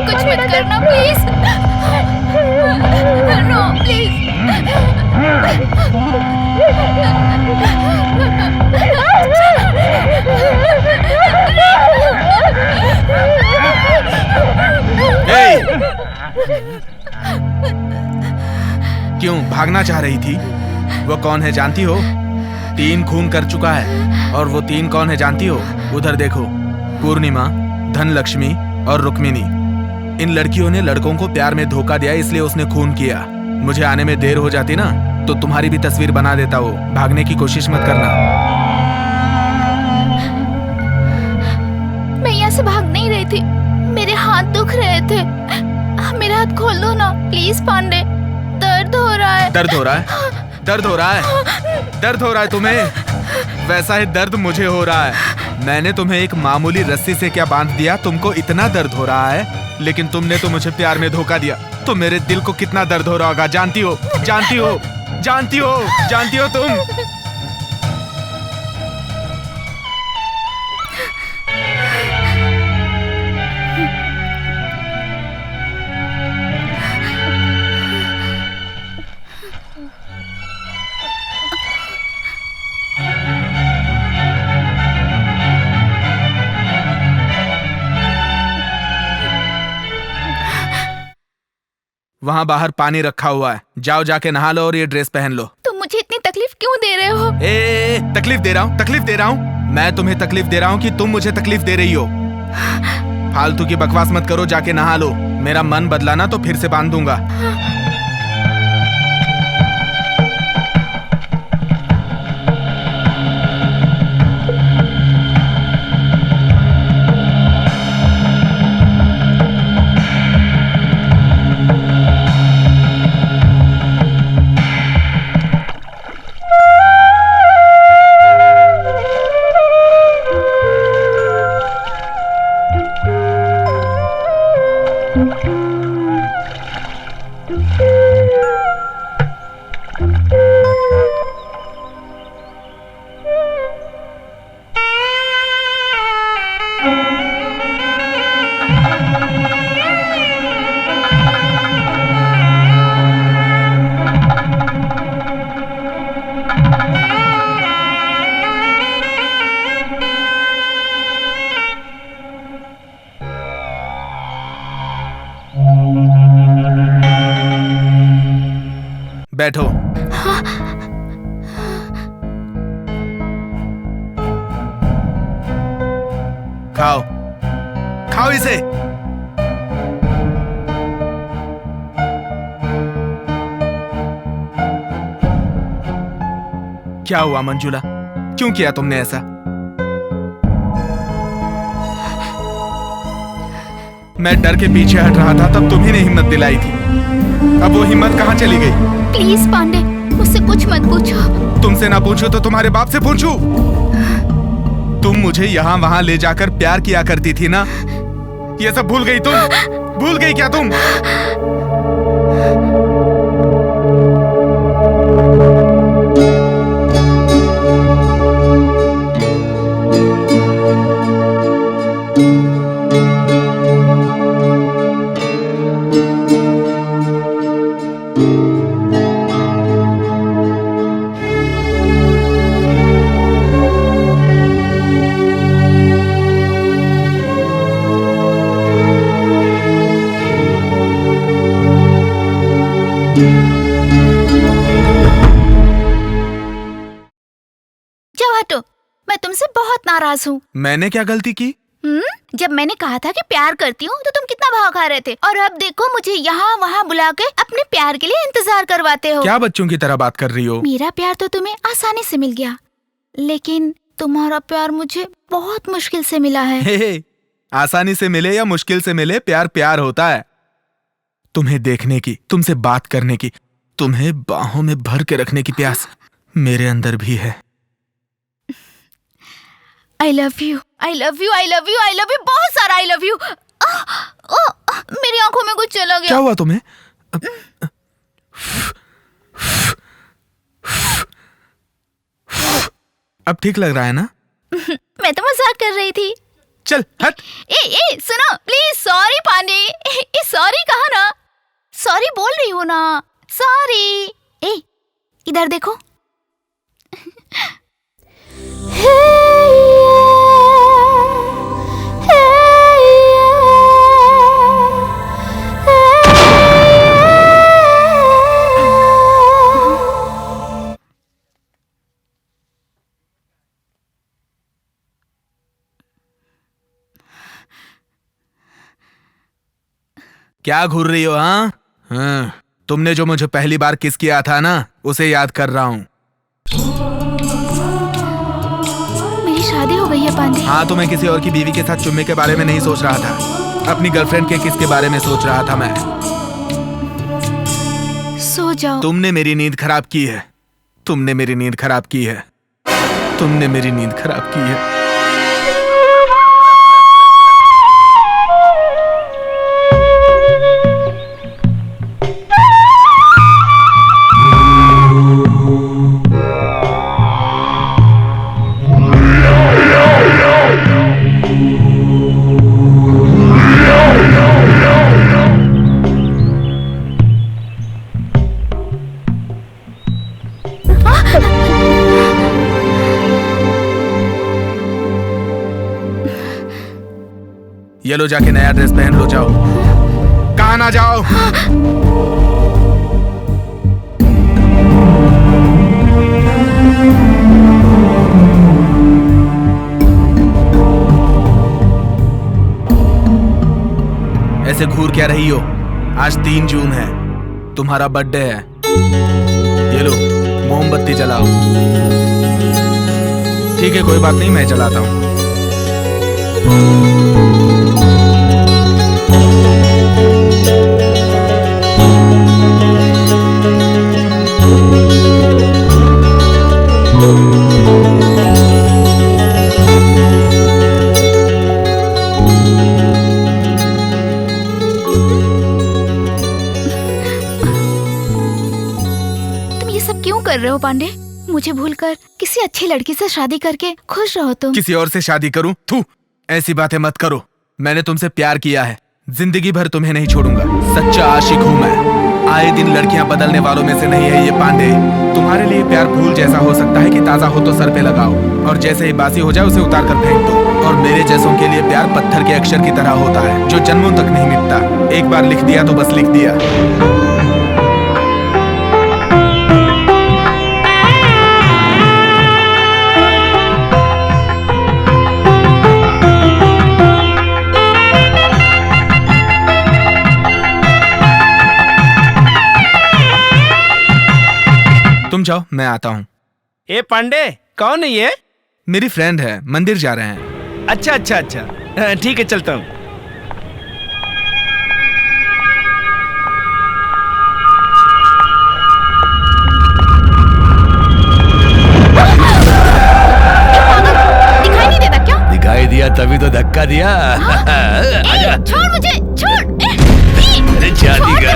Speaker 8: कुछ मत करना प्लीज। No please.
Speaker 9: भागना चाह रही थी वो कौन है जानती हो? 3 खून कर चुका है। और वो 3 कौन है जानती हो? उधर देखो, पूर्णिमा, धनलक्ष्मी और रुक्मिणी। इन लड़कियों ने लड़कों को प्यार में धोखा दिया, इसलिए उसने खून किया। मुझे आने में देर हो जाती ना तो तुम्हारी भी तस्वीर बना देता वो। भागने की कोशिश मत करना।
Speaker 8: मैं यहाँ से भाग नहीं रही थी, मेरे हाथ दुख रहे थे। मेरा हाथ खोल दो ना प्लीज पांडे, दर्द हो रहा है।
Speaker 9: दर्द हो रहा है? दर्द हो रहा है? दर्द हो रहा है तुम्हें? वैसा ही दर्द मुझे हो रहा है। मैंने तुम्हें एक मामूली रस्सी से क्या बांध दिया, तुमको इतना दर्द हो रहा है। लेकिन तुमने तो मुझे प्यार में धोखा दिया, तो मेरे दिल को कितना दर्द हो रहा होगा जानती हो? जानती हो? जानती हो? जानती हो तुम? वहाँ बाहर पानी रखा हुआ है, जाओ जाके नहा लो और ये ड्रेस पहन लो।
Speaker 8: तुम मुझे इतनी तकलीफ क्यों दे रहे हो?
Speaker 9: तकलीफ दे रहा हूँ? तकलीफ दे रहा हूँ? मैं तुम्हें तकलीफ दे रहा हूँ कि तुम मुझे तकलीफ दे रही हो? फालतू की बकवास मत करो, जाके नहा लो। मेरा मन बदला ना तो फिर से बांध दूंगा। बैठो। खाओ, खाओ इसे। क्या हुआ मंजुला, क्यों किया तुमने ऐसा? मैं डर के पीछे हट रहा था, तब तुम्ही ने हिम्मत दिलाई थी। अब वो हिम्मत कहाँ चली गई?
Speaker 8: प्लीज पांडे, मुझसे कुछ मत पूछो।
Speaker 9: तुमसे ना पूछूं तो तुम्हारे बाप से पूछूं? तुम मुझे यहाँ वहाँ ले जाकर प्यार किया करती थी ना, ये सब भूल गई तुम? भूल गई क्या तुम?
Speaker 8: मैं तुमसे बहुत नाराज हूँ।
Speaker 9: मैंने क्या गलती की?
Speaker 8: जब मैंने कहा था कि प्यार करती हूँ तो तुम कितना भाव खा रहे थे, और अब देखो मुझे यहाँ वहाँ बुला के अपने प्यार के लिए इंतजार करवाते हो।
Speaker 9: क्या बच्चों की तरह बात कर रही हो?
Speaker 8: मेरा प्यार तो तुम्हें आसानी से मिल गया, लेकिन तुम्हारा प्यार मुझे बहुत मुश्किल से मिला है।
Speaker 9: हे, आसानी से मिले या मुश्किल से मिले, प्यार प्यार होता है। तुम्हें देखने की, तुमसे बात करने की, तुम्हें बाहों में भर के रखने की प्यास मेरे अंदर भी है।
Speaker 8: I love you, I love you, I love you, I love you, बहुत सारा I love you। मेरी आंखों में कुछ चला गया।
Speaker 9: क्या हुआ तुम्हें? अब ठीक लग रहा है ना?
Speaker 8: मैं तो मजाक कर रही थी।
Speaker 9: चल हट।
Speaker 8: ए सुनो प्लीज। सॉरी पांडे। सॉरी कहा ना? सॉरी बोल रही हूँ ना, सॉरी। इधर देखो।
Speaker 9: क्या घूर रही हो? हाँ, तुमने जो मुझे पहली बार किस किया था ना, उसे याद कर रहा हूँ।
Speaker 8: मेरी शादी हो गई है पांडे।
Speaker 9: हाँ, तो मैं किसी और की बीवी के साथ चुम्मे के बारे में नहीं सोच रहा था, अपनी गर्लफ्रेंड के किस के बारे में सोच रहा था मैं।
Speaker 8: सो जाओ।
Speaker 9: तुमने मेरी नींद खराब की है, तुमने मेरी नींद खराब की है, तुमने मेरी नींद खराब की है। ये लो, जाके नया ड्रेस पहन लो, जाओ। कहाँ ना जाओ। ऐसे घूर क्या रही हो? आज 3 जून है, तुम्हारा बर्थडे है। ये लो, मोमबत्ती जलाओ। ठीक है, कोई बात नहीं, मैं जलाता हूँ।
Speaker 8: कर रहे हो पांडे? मुझे भूलकर किसी अच्छी लड़की से शादी करके खुश रहो तुम।
Speaker 9: किसी और से शादी करूं? थू, ऐसी बातें मत करो। मैंने तुमसे प्यार किया है, जिंदगी भर तुम्हें नहीं छोड़ूंगा। सच्चा आशिक हूं मैं। आए दिन लड़कियां बदलने वालों में से नहीं है ये पांडे। तुम्हारे लिए प्यार फूल जैसा हो सकता है कि ताजा हो तो सर पे लगाओ और जैसे ही बासी हो जाए उसे उतार कर फेंक दो। और मेरे जैसों के लिए प्यार पत्थर के अक्षर की तरह होता है जो जन्मों तक नहीं मिटता। एक बार लिख दिया तो बस लिख दिया। तुम जाओ, मैं आता हूँ।
Speaker 11: ए पांडे, कौन है ये?
Speaker 9: मेरी फ्रेंड है, मंदिर जा रहे हैं।
Speaker 11: अच्छा अच्छा अच्छा, ठीक है, चलता हूँ।
Speaker 8: दिखाई नहीं देता क्या?
Speaker 5: दिखाई दिया तभी तो धक्का दिया।
Speaker 8: आजा। छोड़ मुझे, छोड़।
Speaker 5: अरे शादी का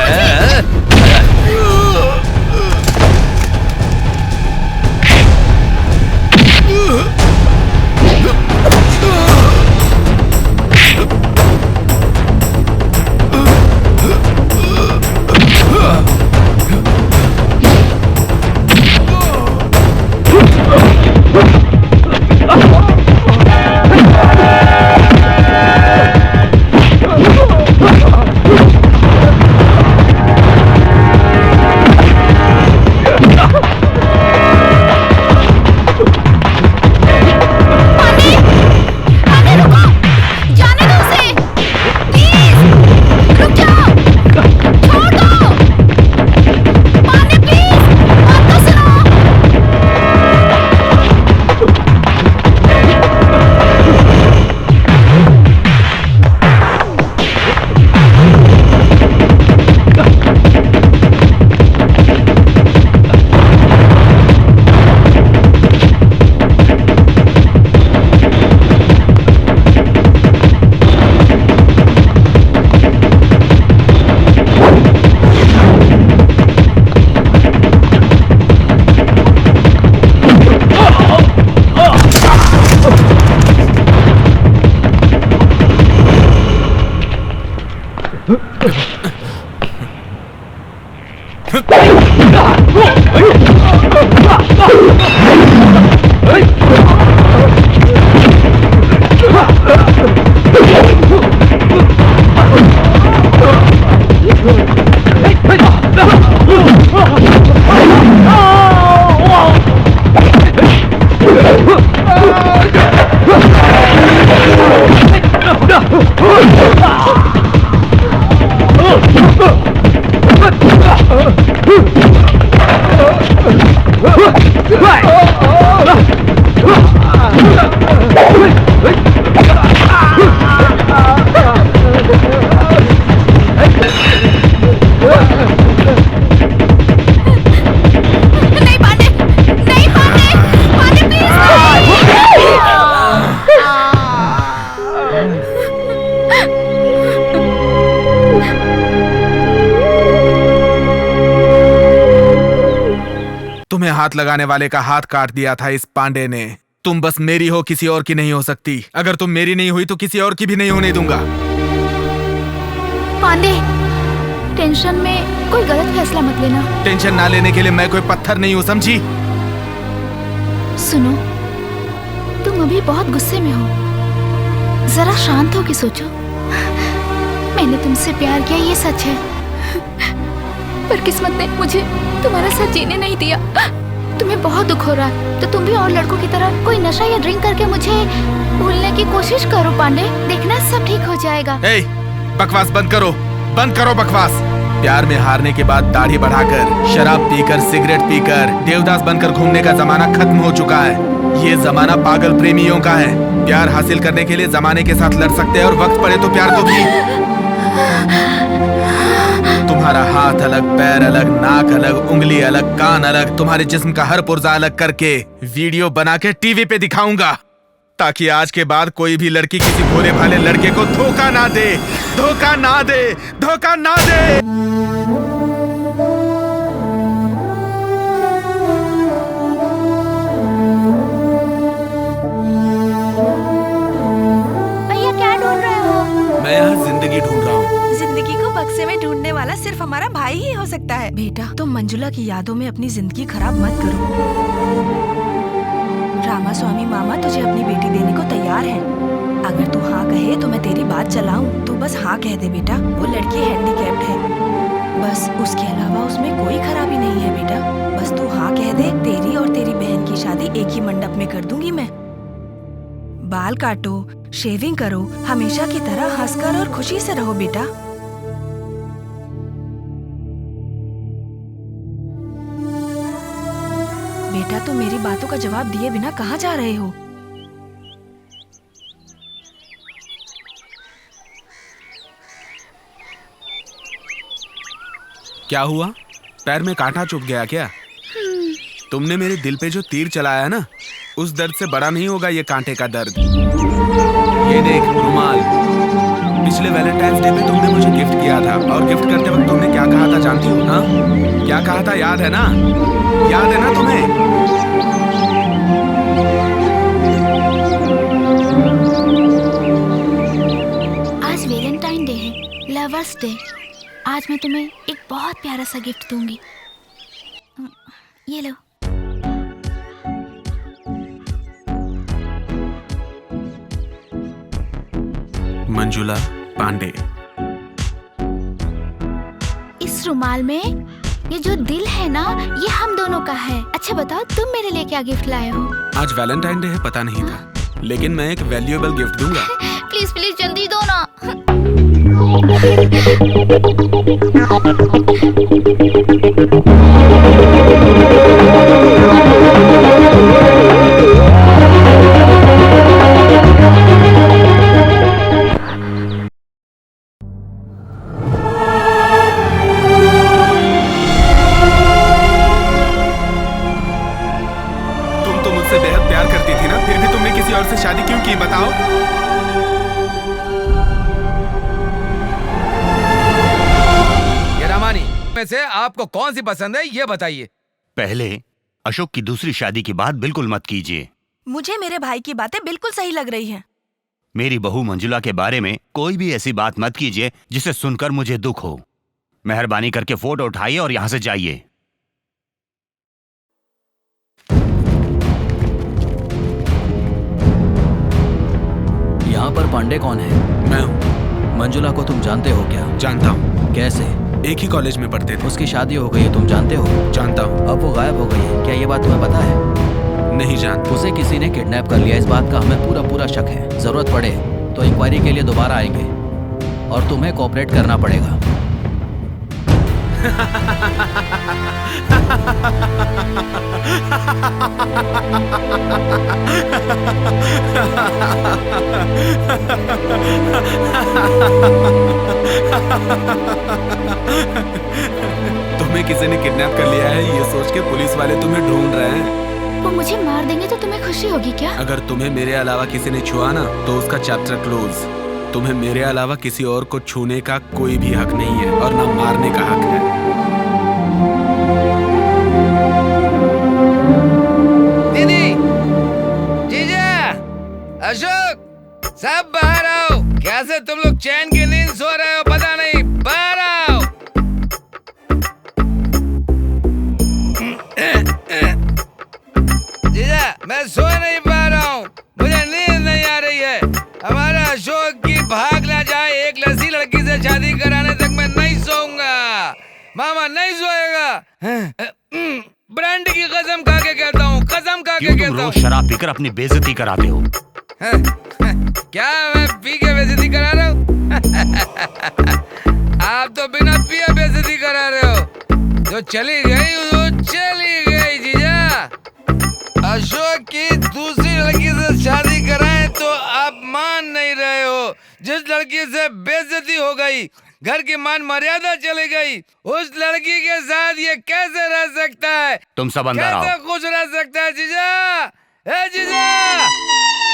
Speaker 9: हाथ लगाने वाले का हाथ काट दिया था इस पांडे ने। तुम बस मेरी हो, किसी और की नहीं हो सकती। अगर तुम मेरी नहीं हुई तो किसी और की भी नहीं होने दूंगा।
Speaker 8: पांडे, टेंशन में कोई गलत फैसला मत लेना।
Speaker 9: टेंशन ना लेने के लिए मैं कोई पत्थर नहीं हूँ, समझी?
Speaker 8: सुनो, तुम अभी बहुत गुस्से में हो, जरा शांत हो के सोचो। मैंने तुमसे प्यार किया, ये सच है, पर किस्मत ने मुझे तुम्हारा साथ जीने नहीं दिया। तुम्हें बहुत दुख हो रहा है तो तुम भी और लड़कों की तरह कोई नशा या ड्रिंक करके मुझे भूलने की कोशिश करो पांडे, देखना सब ठीक हो जाएगा।
Speaker 9: बकवास बंद करो, बंद करो बकवास। प्यार में हारने के बाद दाढ़ी बढ़ाकर, शराब पीकर, सिगरेट पीकर, देवदास बनकर घूमने का जमाना खत्म हो चुका है। ये जमाना पागल प्रेमियों का है। प्यार हासिल करने के लिए जमाने के साथ लड़ सकते हैं और वक्त पड़े तो प्यार को भी। तुम्हारा हाथ अलग, पैर अलग, नाक अलग, उंगली अलग, कान अलग, तुम्हारे जिस्म का हर पुर्जा अलग करके वीडियो बना के टीवी पे दिखाऊंगा, ताकि आज के बाद कोई भी लड़की किसी भोले भाले लड़के को धोखा ना दे, धोखा ना दे, धोखा ना दे।
Speaker 8: भैया क्या ढूंढ रहे हो?
Speaker 9: मैं यहाँ जिंदगी ढूंढ रहा हूँ।
Speaker 2: जिंदगी को बक्से में ढूंढने वाला सिर्फ हमारा भाई ही हो सकता है। बेटा, तुम मंजुला की यादों में अपनी जिंदगी खराब मत करो। रामास्वामी मामा तुझे अपनी बेटी देने को तैयार है। अगर तू हाँ कहे तो मैं तेरी बात चलाऊं। तू बस हाँ कह दे बेटा। वो लड़की हैंडीकैप्ड है, बस उसके अलावा उसमें कोई खराबी नहीं है बेटा। बस तू हाँ कह दे, तेरी और तेरी बहन की शादी एक ही मंडप में कर दूंगी मैं। बाल काटो, शेविंग करो, हमेशा की तरह हंसकर और खुशी से रहो बेटा। बेटा, तुम मेरी बातों का जवाब दिए बिना कहाँ जा रहे हो?
Speaker 9: क्या हुआ? पैर में कांटा चुभ गया क्या? तुमने मेरे दिल पे जो तीर चलाया ना, उस दर्द से बड़ा नहीं होगा ये कांटे का दर्द। ये देख रुमाल, पिछले वैलेंटाइंस डे पे तुमने मुझे गिफ्ट किया था, और गिफ्ट करते वक्त तुमने क्या कहा था जानती हो ना? क्या कहा था याद है ना? याद है ना तुम्हें?
Speaker 8: आज वैलेंटाइन डे है, लवर्स डे। आज मैं तुम्हें एक बहुत प्यारा सा गिफ्ट दूंगी। ये लो।
Speaker 9: मंजुला पांडे।
Speaker 8: इस रुमाल में ये जो दिल है ना, ये हम दोनों का है। अच्छा बताओ, तुम मेरे लिए क्या गिफ्ट लाए हो?
Speaker 9: आज वैलेंटाइन डे है, पता नहीं था, लेकिन मैं एक वैल्यूएबल गिफ्ट दूंगा।
Speaker 8: प्लीज प्लीज जल्दी दो ना।
Speaker 9: तुम तो मुझसे बेहद प्यार करती थी ना, फिर भी तुमने किसी और से शादी क्यों की बताओ?
Speaker 1: ये रामानी में से आपको कौन सी पसंद है ये बताइए।
Speaker 3: पहले अशोक की दूसरी शादी की बात बिल्कुल मत कीजिए।
Speaker 2: मुझे मेरे भाई की बातें बिल्कुल सही लग रही हैं।
Speaker 3: मेरी बहू मंजुला के बारे में कोई भी ऐसी बात मत कीजिए जिसे सुनकर मुझे दुख हो। मेहरबानी करके फोटो उठाइए और यहाँ से जाइए।
Speaker 10: यहाँ पर पांडे कौन है?
Speaker 9: मैं हूँ।
Speaker 10: मंजुला को तुम जानते हो क्या?
Speaker 9: जानता हूँ।
Speaker 10: कैसे?
Speaker 9: एक ही कॉलेज में पढ़ते थे।
Speaker 10: उसकी शादी हो गई है, तुम जानते हो?
Speaker 9: जानता हूँ।
Speaker 10: अब वो गायब हो गई है, क्या ये बात तुम्हें पता है?
Speaker 9: नहीं जानता।
Speaker 10: उसे किसी ने किडनैप कर लिया, इस बात का हमें पूरा पूरा शक है। जरूरत पड़े तो इंक्वायरी के लिए दोबारा आएंगे और तुम्हें कोऑपरेट करना पड़ेगा।
Speaker 9: तुम्हें किसी ने किडनैप कर लिया है ये सोच के पुलिस वाले तुम्हें ढूंढ रहे हैं।
Speaker 8: वो मुझे मार देंगे तो तुम्हें खुशी होगी क्या?
Speaker 9: अगर तुम्हें मेरे अलावा किसी ने छुआ ना तो उसका चैप्टर क्लोज। तुम्हें मेरे अलावा किसी और को छूने का कोई भी हक नहीं है और ना मारने का हक है।
Speaker 1: सब बाहर आओ। कैसे तुम लोग चैन की नींद सो रहे हो पता नहीं, बाहर आओ। जीजा मैं सो नहीं पा रहा हूँ, मुझे नींद नहीं आ रही है। हमारा अशोक की भाग ना जाए, एक लड़की से शादी कराने तक मैं नहीं सोऊंगा। मामा नहीं सोएगा। ब्रांड की कसम खा के कहता हूँ, कसम खा के
Speaker 3: क्यों तुम
Speaker 1: कहता हूँ।
Speaker 3: रोज शराब पीकर अपनी बेइज्जती कराते हो?
Speaker 1: क्या मैं पी के बेइज्जती करा रहा हूँ? आप तो बिना पिए बेइज्जती करा रहे हो। जो चली गई वो चली गई जीजा। अशोक की दूसरी लड़की से शादी कराएं तो आप मान नहीं रहे हो। जिस लड़की से बेइज्जती हो गई, घर की मान मर्यादा चली गई, उस लड़की के साथ ये कैसे रह सकता है?
Speaker 3: तुम सब अंदर आओ।
Speaker 1: कैसे खुश रह सकता है जीजा? ए जीजा,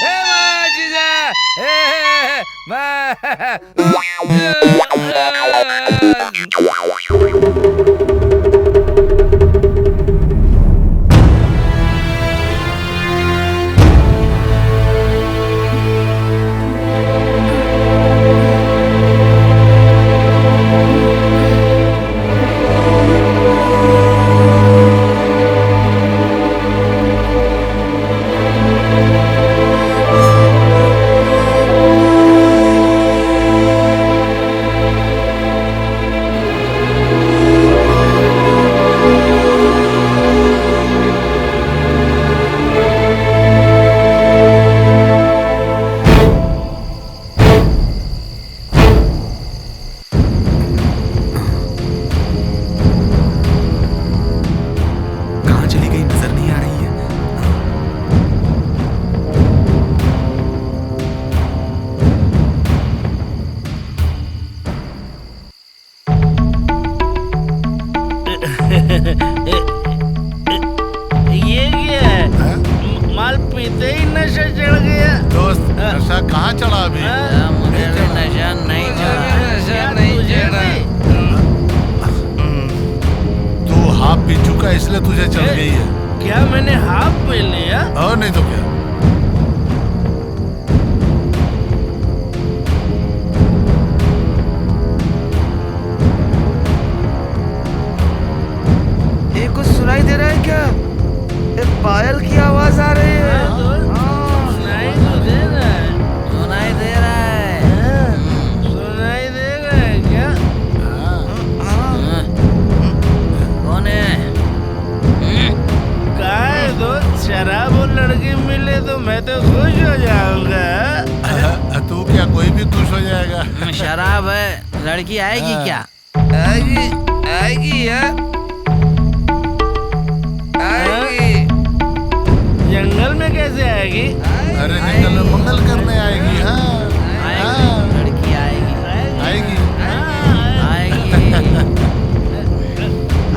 Speaker 1: ए माँ जीजा, ए
Speaker 11: ये क्या है? माल पीते ही नशा चढ़ गया।
Speaker 5: दोस्त नशा कहाँ चढ़ा अभी?
Speaker 6: मुझे भी नशा नहीं चढ़ा।
Speaker 5: तू हाफ पी चुका इसलिए तुझे चढ़ गई है।
Speaker 11: क्या मैंने हाफ पी लिया?
Speaker 5: और नहीं तो क्या।
Speaker 1: ये कुछ सुनाई दे रहा है क्या? ये पायल की आवाज आ रही है।
Speaker 11: सुनाई तो दे रहा है।
Speaker 6: सुनाई दे रहा है।
Speaker 11: सुनाई दे रहा है क्या?
Speaker 6: कौन है?
Speaker 11: कहा है दोस्त? शराब और लड़की मिले तो मैं तो खुश हो जाऊंगा।
Speaker 5: तू क्या कोई भी खुश हो जाएगा?
Speaker 6: शराब है, लड़की आएगी क्या?
Speaker 1: आएगी, आएगी यार, आएगी।
Speaker 11: जंगल में कैसे आएगी?
Speaker 5: अरे जंगल में मंगल करने आएगी। हाँ
Speaker 6: लड़की आएगी,
Speaker 5: आएगी।
Speaker 6: आएगी।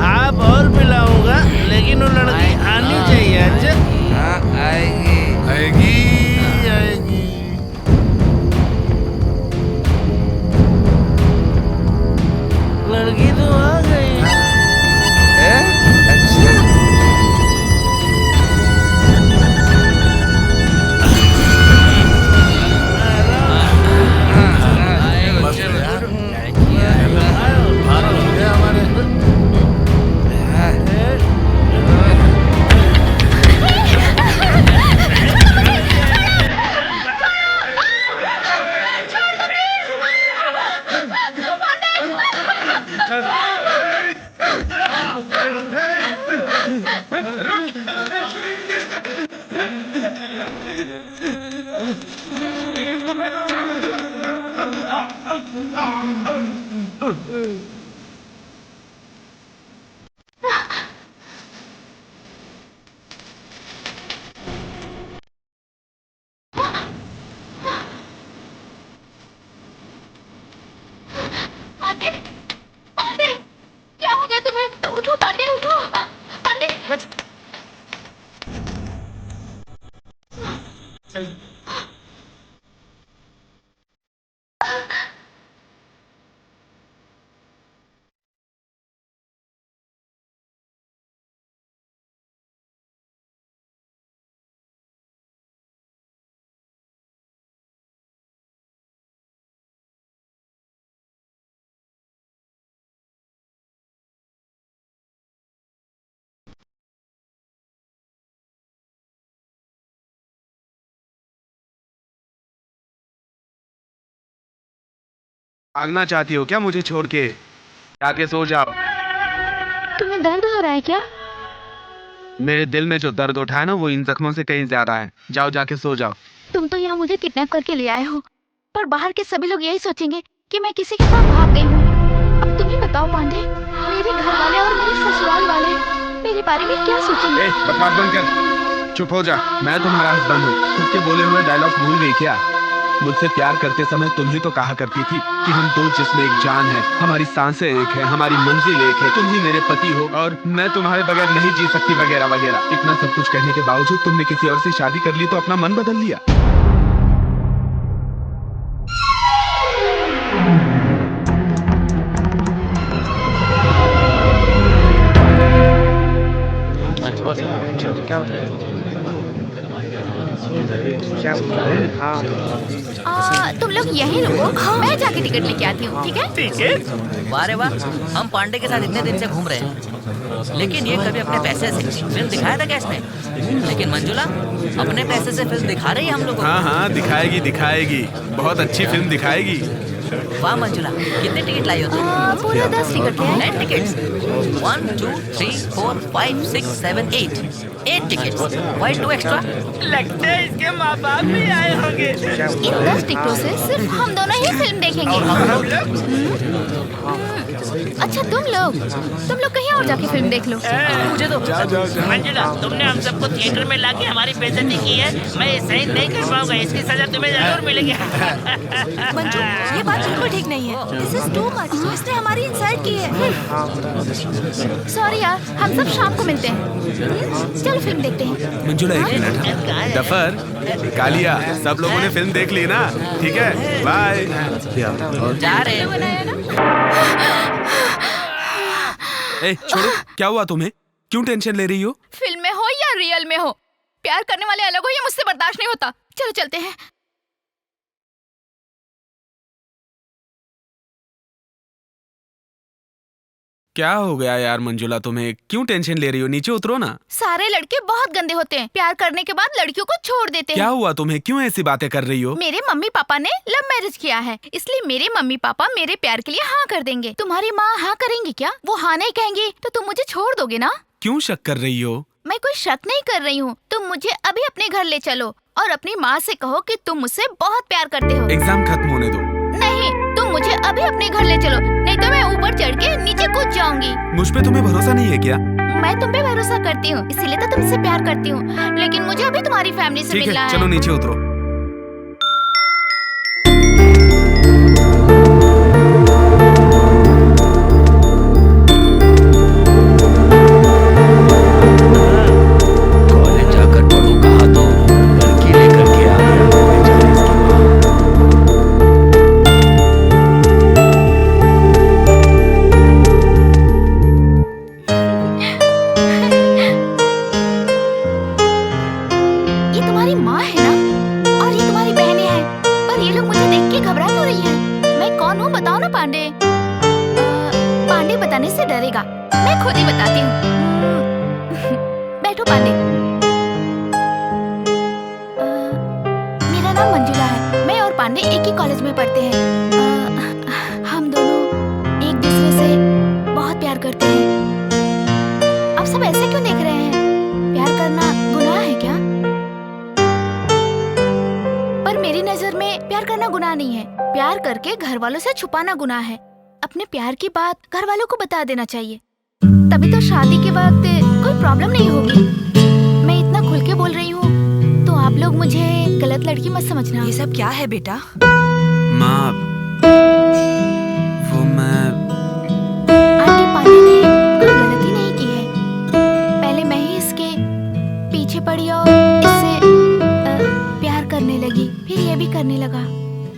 Speaker 11: आप और पिलाऊंगा, लेकिन वो लड़की आनी चाहिए। अच्छा
Speaker 1: हाँ आएगी,
Speaker 5: आएगी, आएगी।
Speaker 11: लड़की तो आ गई।
Speaker 1: अच्छा
Speaker 8: क्या हो गया तुम्हें? उठो पांडे, उठो पांडे।
Speaker 9: भागना चाहती हो क्या मुझे छोड़ के? जाके सो जाओ।
Speaker 8: तुम्हें दर्द हो रहा है क्या?
Speaker 9: मेरे दिल में जो दर्द उठा है ना वो इन जख्मों से कहीं ज्यादा है। जाओ जाके सो जाओ।
Speaker 8: तुम तो यहाँ मुझे किडनैप करके ले आए हो, पर बाहर के सभी लोग यही सोचेंगे कि मैं किसी के साथ भाग गई हूँ। अब तुम ही बताओ पांडे, मेरे घर वाले और मेरे ससुराल वाले मेरे बारे में क्या सोचेंगे?
Speaker 9: बकवास बंद कर, चुप हो जा। मैं तुम्हारा हस्बैंड हूँ। खुद के बोले हुए डायलॉग भूल गई क्या? मुझसे प्यार करते समय तुम ही तो कहा करती थी कि हम दो जिस्म एक जान है, हमारी सांसें एक है, हमारी मंजिल एक है, तुम ही मेरे पति हो और मैं तुम्हारे बगैर नहीं जी सकती वगैरह वगैरह। इतना सब कुछ कहने के बावजूद तुमने किसी और से शादी कर ली तो अपना मन बदल लिया।
Speaker 8: तुम लोग यहीं रुको, मैं जाके टिकट लेके आती हूँ। ठीक है?
Speaker 7: ठीक है। वाह रे वाह, हम पांडे के साथ इतने दिन से घूम रहे हैं, लेकिन ये कभी अपने पैसे से फिल्म दिखाया था क्या इसने? लेकिन मंजुला अपने पैसे से फिल्म दिखा रही है हम लोगों को।
Speaker 9: हाँ दिखाएगी दिखाएगी, बहुत अच्छी फिल्म दिखाएगी।
Speaker 7: वाह मंजुला, कितने टिकट लाई हो तुम?
Speaker 8: पूरे 10 टिकट हैं।
Speaker 7: 10 टिकट्स। 1 2 3 4 5 6 7 8 टिकट्स। Why 2 extra?
Speaker 12: लगता है इसके माँ बाप भी आए होंगे।
Speaker 8: इन 10 टिकटों से सिर्फ हम दोनों ही फिल्म देखेंगे। अच्छा तुम लोग कहीं और जाके फिल्म देख लो।
Speaker 7: मुझे तो
Speaker 12: मंजुला, तुमने हम सबको थिएटर में लाके हमारी बेइज्जती की है। मैं सही नहीं कर पाऊंगा, इसकी सजा तुम्हें जरूर मिलेगी।
Speaker 2: मंजू, ये बात बिल्कुल ठीक नहीं है। This is too much. इसने हमारी इंसल्ट की है।
Speaker 8: सॉरी यार, हम सब शाम को मिलते हैं। चलो फिल्म देखते हैं।
Speaker 9: मंजुला एक मिनट। दफर, कालिया, सब लोगों ने फिल्म देख ली ना? ठीक है, बाय।
Speaker 7: जा रहे
Speaker 9: ए, छोड़ो, क्या हुआ तुम्हें? क्यों टेंशन ले रही हो?
Speaker 8: फिल्म में हो या रियल में हो, प्यार करने वाले अलग हो, ये मुझसे बर्दाश्त नहीं होता। चलो चलते हैं।
Speaker 9: क्या हो गया यार मंजुला, तुम्हें क्यों टेंशन ले रही हो? नीचे उतरो ना।
Speaker 8: सारे लड़के बहुत गंदे होते हैं, प्यार करने के बाद लड़कियों को छोड़ देते हैं।
Speaker 9: क्या हुआ तुम्हें? क्यों ऐसी बातें कर रही हो?
Speaker 8: मेरे मम्मी पापा ने लव मैरिज किया है, इसलिए मेरे मम्मी पापा मेरे प्यार के लिए हाँ कर देंगे। तुम्हारी माँ हाँ करेंगी क्या? वो हाँ नहीं कहेंगी तो तुम मुझे छोड़ दोगे ना?
Speaker 9: क्यों शक कर रही हो?
Speaker 8: मैं कोई शक नहीं कर रही हूँ। तुम मुझे अभी अपने घर ले चलो और अपनी माँ से कहो कि तुम मुझसे बहुत प्यार करते हो।
Speaker 9: एग्जाम खत्म होने दो।
Speaker 8: नहीं, तुम मुझे अभी अपने घर ले चलो, नहीं तो मैं ऊपर चढ़ के नीचे कूद जाऊंगी।
Speaker 9: मुझ पे तुम्हें भरोसा नहीं है क्या?
Speaker 8: मैं तुम पे भरोसा करती हूँ, इसीलिए तो तुमसे प्यार करती हूँ, लेकिन मुझे अभी तुम्हारी फैमिली से मिलना है।
Speaker 9: चलो नीचे उतरो।
Speaker 3: कॉलेज जाकर पढ़ो कहा तो लड़की लेकर के आ गया बेचारी इसकी माँ।
Speaker 8: ये तुम्हारी माँ है ना, और ये तुम्हारी बहनें हैं, पर ये लोग मुझे देख के घबरा क्यों रही हैं? मैं कौन हूँ बताओ ना पांडे। पांडे बताने से डरेगा, मैं खुद ही बताती हूँ। बैठो पांडे। मेरा नाम मंजुला है, मैं और पांडे एक ही कॉलेज में पढ़ते हैं। हम दोनों एक दूसरे से बहुत प्यार करते हैं। आप सब ऐसे क्यों देख रहे हैं? प्यार करना गुनाह है क्या? पर मेरी नजर में प्यार करना गुनाह नहीं है। प्यार करके घर वालों से छुपाना गुनाह है। अपने प्यार की बात घर वालों को बता देना चाहिए, तभी तो शादी के वक्त कोई प्रॉब्लम नहीं होगी। मैं इतना खुल के बोल रही हूँ तो आप लोग मुझे गलत लड़की मत समझना।
Speaker 2: ये सब क्या है बेटा?
Speaker 9: माँ, वो मैं
Speaker 8: आंटी, पांडे ने कोई गलती नहीं की है। पहले मैं ही इसके पीछे पड़ी और इससे प्यार करने लगी, फिर ये भी करने लगा।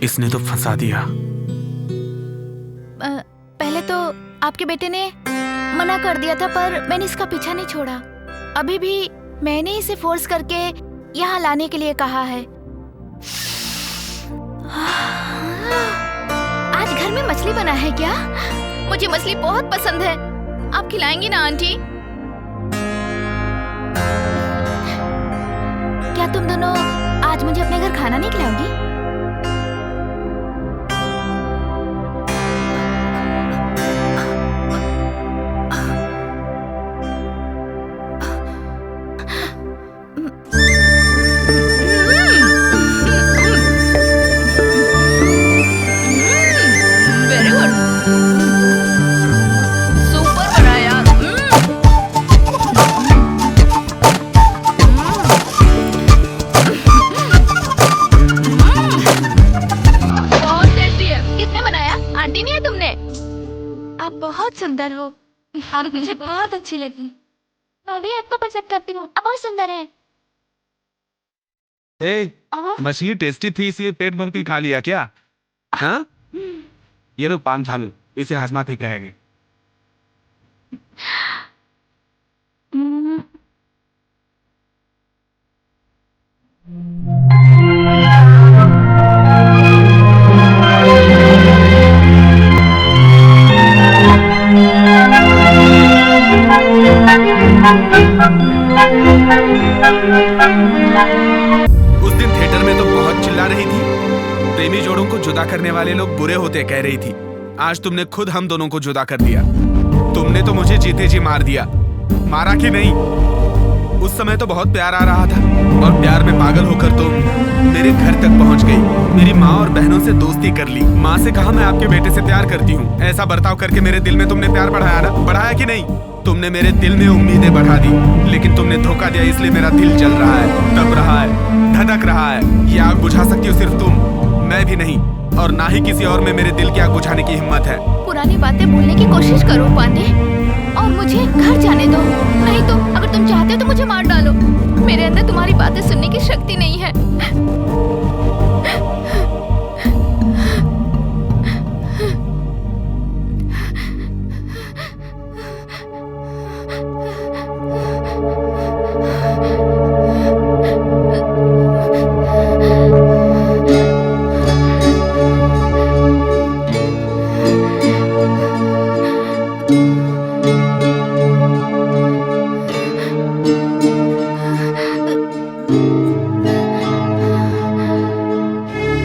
Speaker 9: इसने तो फंसा दिया।
Speaker 8: पहले तो आपके बेटे ने मना कर दिया था, पर मैंने इसका पीछा नहीं छोड़ा। अभी भी मैंने इसे फोर्स करके यहाँ लाने के लिए कहा है। आज घर में मछली बना है क्या? मुझे मछली बहुत पसंद है। आप खिलाएंगी ना आंटी? क्या तुम दोनों आज मुझे अपने घर खाना नहीं खिलाओगी? सुंदर हो और मुझे बहुत अच्छी लगी। मैं भी आपको पसंद करती हूँ, आप बहुत सुंदर है।
Speaker 9: मछली टेस्टी थी इसलिए पेट भर के खा लिया क्या? हाँ? ये लो पान खा लो, इसे हजमा ठीक रहेगी। उस दिन थिएटर में तो बहुत चिल्ला रही थी, प्रेमी जोड़ों को जुदा करने वाले लोग बुरे होते कह रही थी। आज तुमने खुद हम दोनों को जुदा कर दिया। तुमने तो मुझे जीते जी मार दिया। मारा कि नहीं? उस समय तो बहुत प्यार आ रहा था और प्यार में पागल होकर तुम मेरे घर तक पहुंच गई। मेरी माँ और बहनों से दोस्ती कर ली। माँ से कहा मैं आपके बेटे से प्यार करती हूँ। ऐसा बर्ताव करके मेरे दिल में तुमने प्यार बढ़ाया ना? बढ़ाया कि नहीं? तुमने मेरे दिल में उम्मीदें बढ़ा दी, लेकिन तुमने धोखा दिया, इसलिए मेरा दिल जल रहा है, तप रहा है, धधक रहा है। ये आग बुझा सकती हो सिर्फ तुम, मैं भी नहीं, और ना ही किसी और में मेरे दिल की आग बुझाने की हिम्मत है।
Speaker 8: पुरानी बातें भूलने की कोशिश करो पांडे, और मुझे घर जाने दो। नहीं तो अगर तुम चाहते हो तो मुझे मार डालो। मेरे अंदर तुम्हारी बातें सुनने की शक्ति नहीं है।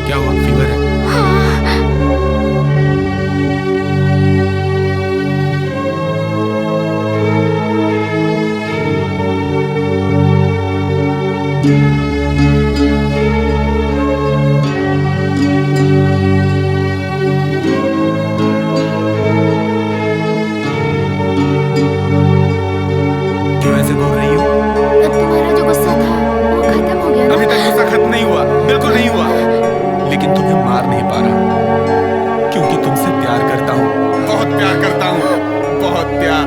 Speaker 9: क्या हुआ? फीवर है? क्यों ऐसे बोल रही हो?
Speaker 8: तुम्हारा जो गुस्सा था वो खत्म हो गया ना?
Speaker 9: अभी तक गुस्सा खत्म नहीं हुआ, बिल्कुल नहीं हुआ, लेकिन तुम्हें मार नहीं पा रहा, क्योंकि तुमसे प्यार करता हूँ, बहुत प्यार करता हूँ, बहुत प्यार।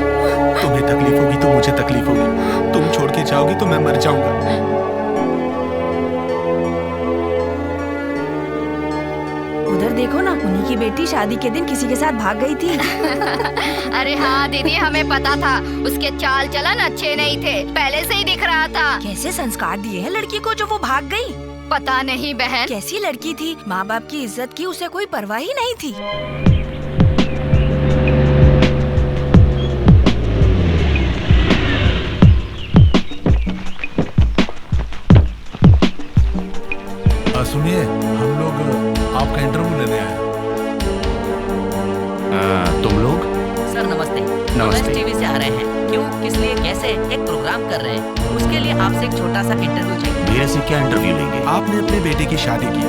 Speaker 9: तुम्हें तकलीफ होगी तो मुझे तकलीफ होगी, तुम छोड़ के जाओगी तो मैं मर जाऊंगा।
Speaker 2: उधर देखो ना, उन्हीं की बेटी शादी के दिन किसी के साथ भाग गई थी।
Speaker 8: अरे हाँ दीदी, हमें पता था उसके चाल चलन अच्छे नहीं थे, पहले से ही दिख रहा था।
Speaker 2: कैसे संस्कार दिए हैं लड़की को जो वो भाग गई?
Speaker 8: पता नहीं बहन,
Speaker 2: कैसी लड़की थी, माँ बाप की इज्जत की उसे कोई परवाह ही नहीं थी।
Speaker 5: सुनिए, हम लोग आपका इंटरव्यू लेने आए।
Speaker 3: तुम लोग?
Speaker 7: सर नमस्ते।
Speaker 3: नमस्ते।
Speaker 7: टीवी से आ रहे हैं। क्यों, किस लिए, कैसे? एक प्रोग्राम कर रहे हैं, उसके लिए आपसे एक छोटा सा इंटरव्यू चाहिए।
Speaker 3: मेरे से क्या इंटरव्यू लेंगे?
Speaker 9: आपने अपने बेटे की शादी की,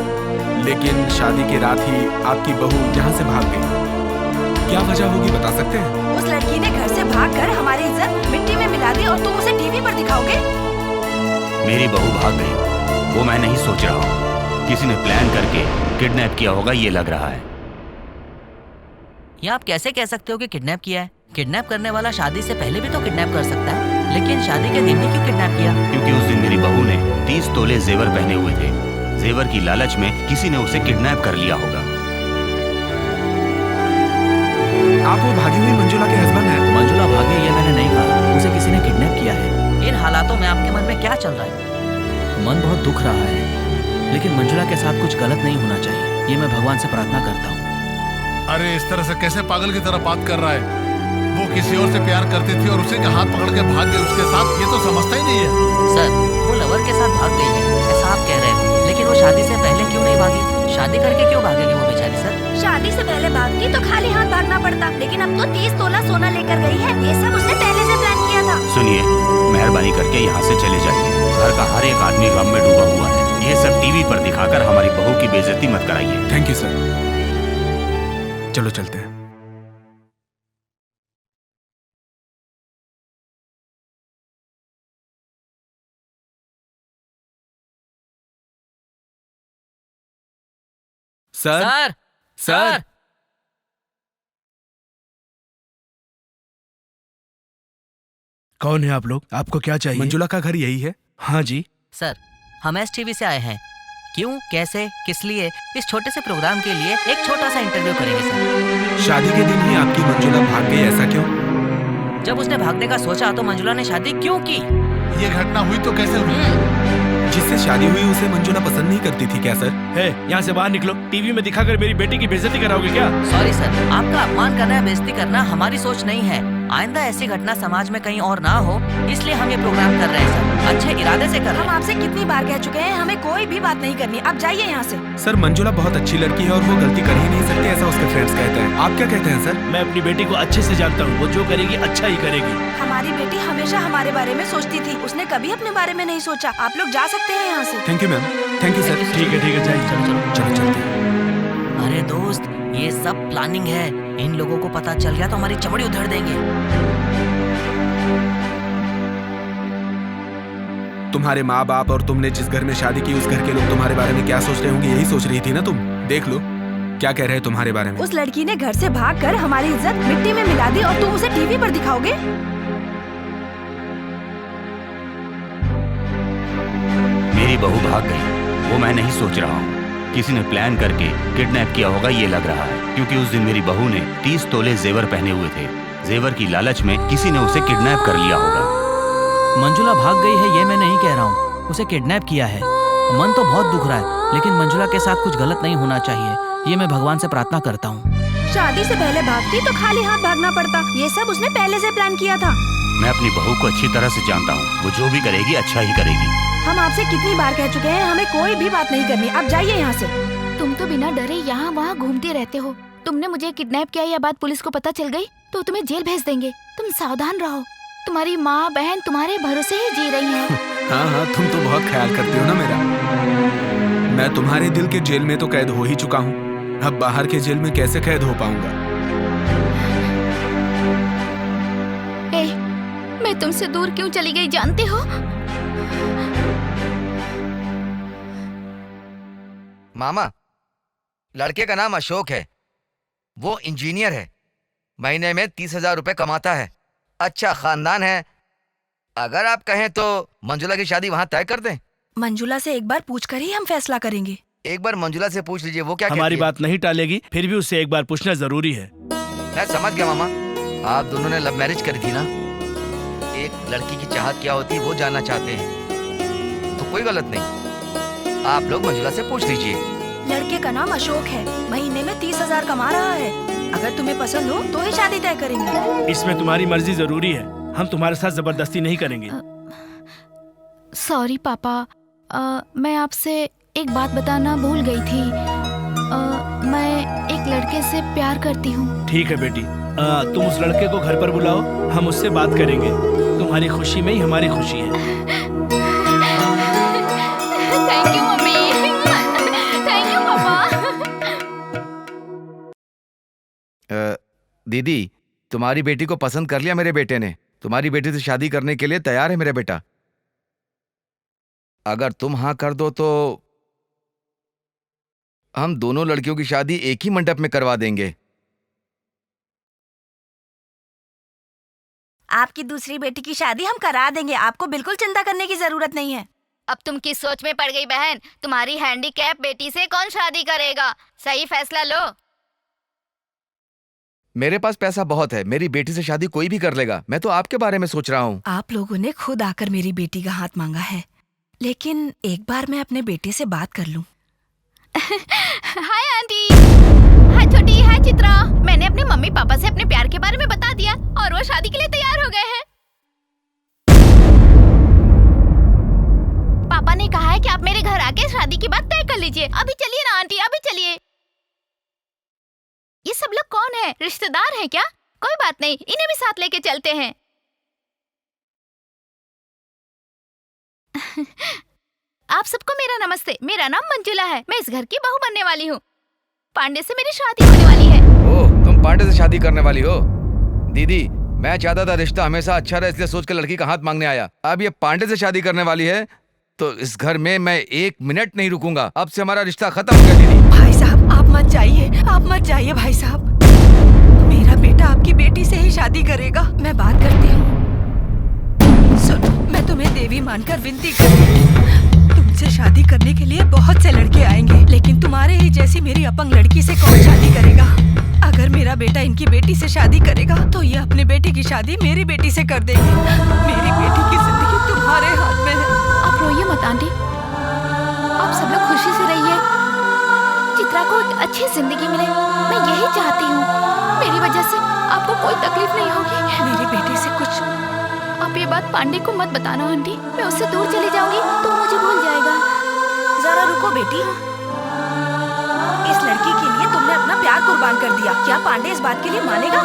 Speaker 9: लेकिन शादी के रात ही आपकी बहू यहाँ से भाग गई। क्या वजह होगी बता सकते हैं?
Speaker 2: उस लड़की ने घर से भागकर हमारी इज्जत मिट्टी में मिला दी और तुम उसे टीवी पर दिखाओगे?
Speaker 3: मेरी बहू भाग गई, वो मैं नहीं सोच रहा हूँ। किसी ने प्लान करके किडनैप किया होगा, ये लग रहा है।
Speaker 7: ये आप कैसे कह सकते हो कि किडनैप किया है? किडनैप करने वाला शादी से पहले भी तो किडनैप कर सकता है, लेकिन शादी के दिन ही क्यों किडनैप किया?
Speaker 3: क्योंकि उस दिन मेरी बहू ने 30 तोले जेवर पहने हुए थे। जेवर की लालच में किसी ने उसे किडनैप कर लिया होगा।
Speaker 9: आप वो भागी हुई मंजुला के हस्बैंड हैं?
Speaker 10: मंजुला भागी ये मैंने नहीं कहा, उसे किसी ने किडनैप किया है।
Speaker 7: इन हालातों में आपके मन में क्या चल रहा है?
Speaker 10: मन बहुत दुख रहा है, लेकिन मंजुला के साथ कुछ गलत नहीं होना चाहिए, ये मैं भगवान से प्रार्थना करता हूँ।
Speaker 5: अरे इस तरह से कैसे पागल की तरह बात कर रहा है? वो किसी और से प्यार करती थी और उसे के हाथ पकड़ के भाग गई उसके साथ, ये तो समझता ही नहीं है।
Speaker 7: सर, वो लवर के साथ भाग गई है, ऐसा आप कह रहे हो, लेकिन वो शादी से पहले क्यों नहीं भागी? शादी करके क्यों भागेगी वो बेचारी? सर,
Speaker 2: शादी से पहले भागती तो खाली हाथ भागना पड़ता, लेकिन अब तो 30 तोला सोना लेकर गई है। ये सब उसने पहले से प्लान किया था।
Speaker 3: सुनिए, मेहरबानी करके यहाँ से चले जाइए। घर का हर एक आदमी गम में डूबा हुआ है। ये सब टीवी पर दिखाकर हमारी बहू की बेइज्जती मत कराइए।
Speaker 9: थैंक यू सर, चलो चलते हैं। Sir,
Speaker 7: sir,
Speaker 9: sir,
Speaker 7: sir.
Speaker 11: कौन है आप लोग? आपको क्या चाहिए?
Speaker 9: मंजुला का घर यही है?
Speaker 11: हाँ जी।
Speaker 7: सर, हम एसटीवी से आए हैं। क्यों, कैसे, किस लिए, इस छोटे से प्रोग्राम के लिए एक छोटा सा इंटरव्यू करेंगे सर।
Speaker 9: शादी के दिन ही आपकी मंजुला भाग गई, ऐसा क्यों?
Speaker 7: जब उसने भागने का सोचा तो मंजुला ने शादी क्यों की?
Speaker 5: ये घटना हुई तो कैसे हुई?
Speaker 9: जिससे शादी हुई उसे मंजुला पसंद नहीं करती थी क्या सर?
Speaker 11: है, यहाँ से बाहर निकलो। टीवी में दिखाकर मेरी बेटी की बेइज्जती कराओगे क्या?
Speaker 7: सॉरी सर, आपका अपमान करना या बेइज्जती करना हमारी सोच नहीं है। आइंदा ऐसी घटना समाज में कहीं और ना हो, इसलिए हम ये प्रोग्राम कर रहे हैं सर। अच्छे इरादे से कर रहे हैं।
Speaker 2: हम आपसे कितनी बार कह चुके हैं, हमें कोई भी बात नहीं करनी। आप जाइए यहाँ से।
Speaker 9: सर, मंजुला बहुत अच्छी लड़की है और वो गलती कर ही नहीं सकती, ऐसा उसके फ्रेंड्स कहते हैं। आप क्या कहते हैं सर?
Speaker 11: मैं अपनी बेटी को अच्छे से जानता हूँ, वो जो करेगी अच्छा ही करेगी।
Speaker 2: हमारी बेटी हमेशा हमारे बारे में सोचती थी, उसने कभी अपने बारे में नहीं सोचा। आप लोग जा सकते हैं यहाँ से।
Speaker 9: Thank you ma'am. Thank you sir.
Speaker 11: ठीक है जाइए।
Speaker 9: चलो चलते हैं।
Speaker 7: अरे दोस्त, ये सब प्लानिंग है। इन लोगों को पता चल गया तो हमारी चमड़ी उधेड़ देंगे।
Speaker 9: तुम्हारे माँ बाप और तुमने जिस घर में शादी की उस घर के लोग तुम्हारे बारे में क्या सोच रहे होंगे, यही सोच रही थी ना तुम? देख लो क्या कह रहे हैं तुम्हारे बारे में।
Speaker 2: उस लड़की ने घर से भागकर हमारी इज्जत मिट्टी में मिला दी और तुम उसे टीवी पर दिखाओगे?
Speaker 3: मेरी बहू भाग गई, वो मैं नहीं सोच रहा हूँ। किसी ने प्लान करके किडनैप किया होगा ये लग रहा है, क्योंकि उस दिन मेरी बहू ने 30 तोले जेवर पहने हुए थे। जेवर की लालच में किसी ने उसे किडनैप कर लिया होगा।
Speaker 6: मंजुला भाग गई है ये मैं नहीं कह रहा हूँ, उसे किडनैप किया है। मन तो बहुत दुख रहा है, लेकिन मंजुला के साथ कुछ गलत नहीं होना चाहिए, ये मैं भगवान से प्रार्थना करता हूँ।
Speaker 2: शादी से पहले भागती तो खाली हाथ भागना पड़ता। ये सब उसने पहले से प्लान किया था।
Speaker 3: मैं अपनी बहू को अच्छी तरह से जानता हूँ, वो जो भी करेगी अच्छा ही करेगी।
Speaker 2: हम आपसे कितनी बार कह चुके हैं, हमें कोई भी बात नहीं करनी। आप जाइए यहाँ से।
Speaker 8: तुम तो बिना डरे यहाँ वहाँ घूमते रहते हो। तुमने मुझे किडनैप किया, यह बात पुलिस को पता चल गई तो तुम्हें जेल भेज देंगे। तुम सावधान रहो, तुम्हारी माँ बहन तुम्हारे भरोसे ही जी रही हैं।
Speaker 9: हाँ, तुम तो बहुत ख्याल करती हो ना मेरा। मैं तुम्हारे दिल के जेल में तो कैद हो ही चुका हूँ, अब बाहर के जेल में कैसे कैद हो पाऊंगा?
Speaker 8: मैं तुमसे दूर क्यों चली गई जानते हो?
Speaker 1: मामा, लड़के का नाम अशोक है, वो इंजीनियर है, महीने में 30,000 रुपए कमाता है, अच्छा खानदान है। अगर आप कहें तो मंजुला की शादी वहाँ तय कर दें।
Speaker 2: मंजुला से एक बार पूछकर ही हम फैसला करेंगे।
Speaker 1: एक बार मंजुला से पूछ लीजिए वो क्या
Speaker 11: हमारी
Speaker 1: कहती है।
Speaker 11: बात नहीं टालेगी, फिर भी उससे एक बार पूछना जरूरी है।
Speaker 1: मैं समझ गया मामा, आप दोनों ने लव मैरिज करी थी ना, एक लड़की की चाहत क्या होती है वो जानना चाहते हैं, तो कोई गलत नहीं, आप लोग मंजुला से पूछ लीजिए।
Speaker 2: लड़के का नाम अशोक है, महीने में 30,000 कमा रहा है। अगर तुम्हें पसंद हो तो ही शादी तय करेंगे।
Speaker 11: इसमें तुम्हारी मर्जी जरूरी है, हम तुम्हारे साथ जबरदस्ती नहीं करेंगे।
Speaker 8: सॉरी पापा, मैं आपसे एक बात बताना भूल गई थी। मैं एक लड़के से प्यार करती हूँ।
Speaker 11: ठीक है बेटी, तुम उस लड़के को घर पर बुलाओ, हम उससे बात करेंगे। तुम्हारी खुशी में ही हमारी खुशी है।
Speaker 8: Thank you mummy, thank you पापा।
Speaker 1: दीदी, तुम्हारी बेटी को पसंद कर लिया मेरे बेटे ने, तुम्हारी बेटी से शादी करने के लिए तैयार है मेरा बेटा। अगर तुम हाँ कर दो तो हम दोनों लड़कियों की शादी एक ही मंडप में करवा देंगे।
Speaker 2: आपकी दूसरी बेटी की शादी हम करा देंगे, आपको बिल्कुल चिंता करने की जरूरत नहीं है।
Speaker 8: अब तुम किस सोच में पड़ गई बहन? तुम्हारी हैंडीकैप बेटी से कौन शादी करेगा? सही फैसला लो।
Speaker 1: मेरे पास पैसा बहुत है, मेरी बेटी से शादी कोई भी कर लेगा। मैं तो आपके बारे में सोच रहा हूँ।
Speaker 2: आप लोगों ने खुद आकर मेरी बेटी का हाथ मांगा है, लेकिन एक बार मैं अपने बेटे से बात कर लूं।
Speaker 8: हाय आंटी, हाय छोटी, हाय चित्रा। मैंने अपने मम्मी पापा से अपने प्यार के बारे में बता दिया और वो शादी के लिए तैयार हो गए हैं। पापा ने कहा है कि आप मेरे घर आके शादी की बात तय कर लीजिए। अभी चलिए ना आंटी, अभी चलिए। ये सब लोग कौन है? रिश्तेदार हैं क्या? कोई बात नहीं, इन्हें भी साथ लेके चलते हैं। आप सबको मेरा नमस्ते। मेरा नाम मंजुला है, मैं इस घर की बहू बनने वाली हूँ। पांडे से मेरी शादी होने वाली है।
Speaker 1: ओह, तुम पांडे से शादी करने वाली हो? दीदी, मैं चाहता था रिश्ता हमेशा अच्छा रहे, इसलिए सोच के लड़की का हाथ मांगने आया। अब ये पांडे से शादी करने वाली है तो इस घर में मैं 1 मिनट नहीं रुकूंगा। अब से हमारा रिश्ता खत्म हो गया। दीदी,
Speaker 2: भाई साहब, आप मत जाइए, आप मत जाइए भाई साहब। 'मेरा बेटा आपकी बेटी से ही शादी करेगा। मैं बात करती हूँ। मानकर विनती कर, तुमसे शादी करने के लिए बहुत से लड़के आएंगे, लेकिन तुम्हारे ही जैसी मेरी अपंग लड़की से कौन शादी करेगा? अगर मेरा बेटा इनकी बेटी से शादी करेगा तो ये अपनी बेटी की शादी मेरी बेटी से कर देगी। मेरी बेटी की जिंदगी तुम्हारे हाथ में है।
Speaker 8: आप रोइए मत आंटी, आप सब लोग खुशी से रहिए। चित्रा को एक अच्छी जिंदगी मिले, मैं यही चाहती हूँ। मेरी वजह से आपको कोई तकलीफ नहीं होगी।
Speaker 2: मेरी बेटी से कुछ
Speaker 8: आप ये बात पांडे को मत बताना आंटी, मैं उससे दूर चली जाऊंगी तो मुझे भूल जाएगा।
Speaker 2: जरा रुको बेटी, इस लड़की के लिए तुमने अपना प्यार कुर्बान कर दिया, क्या पांडे इस बात के लिए मानेगा?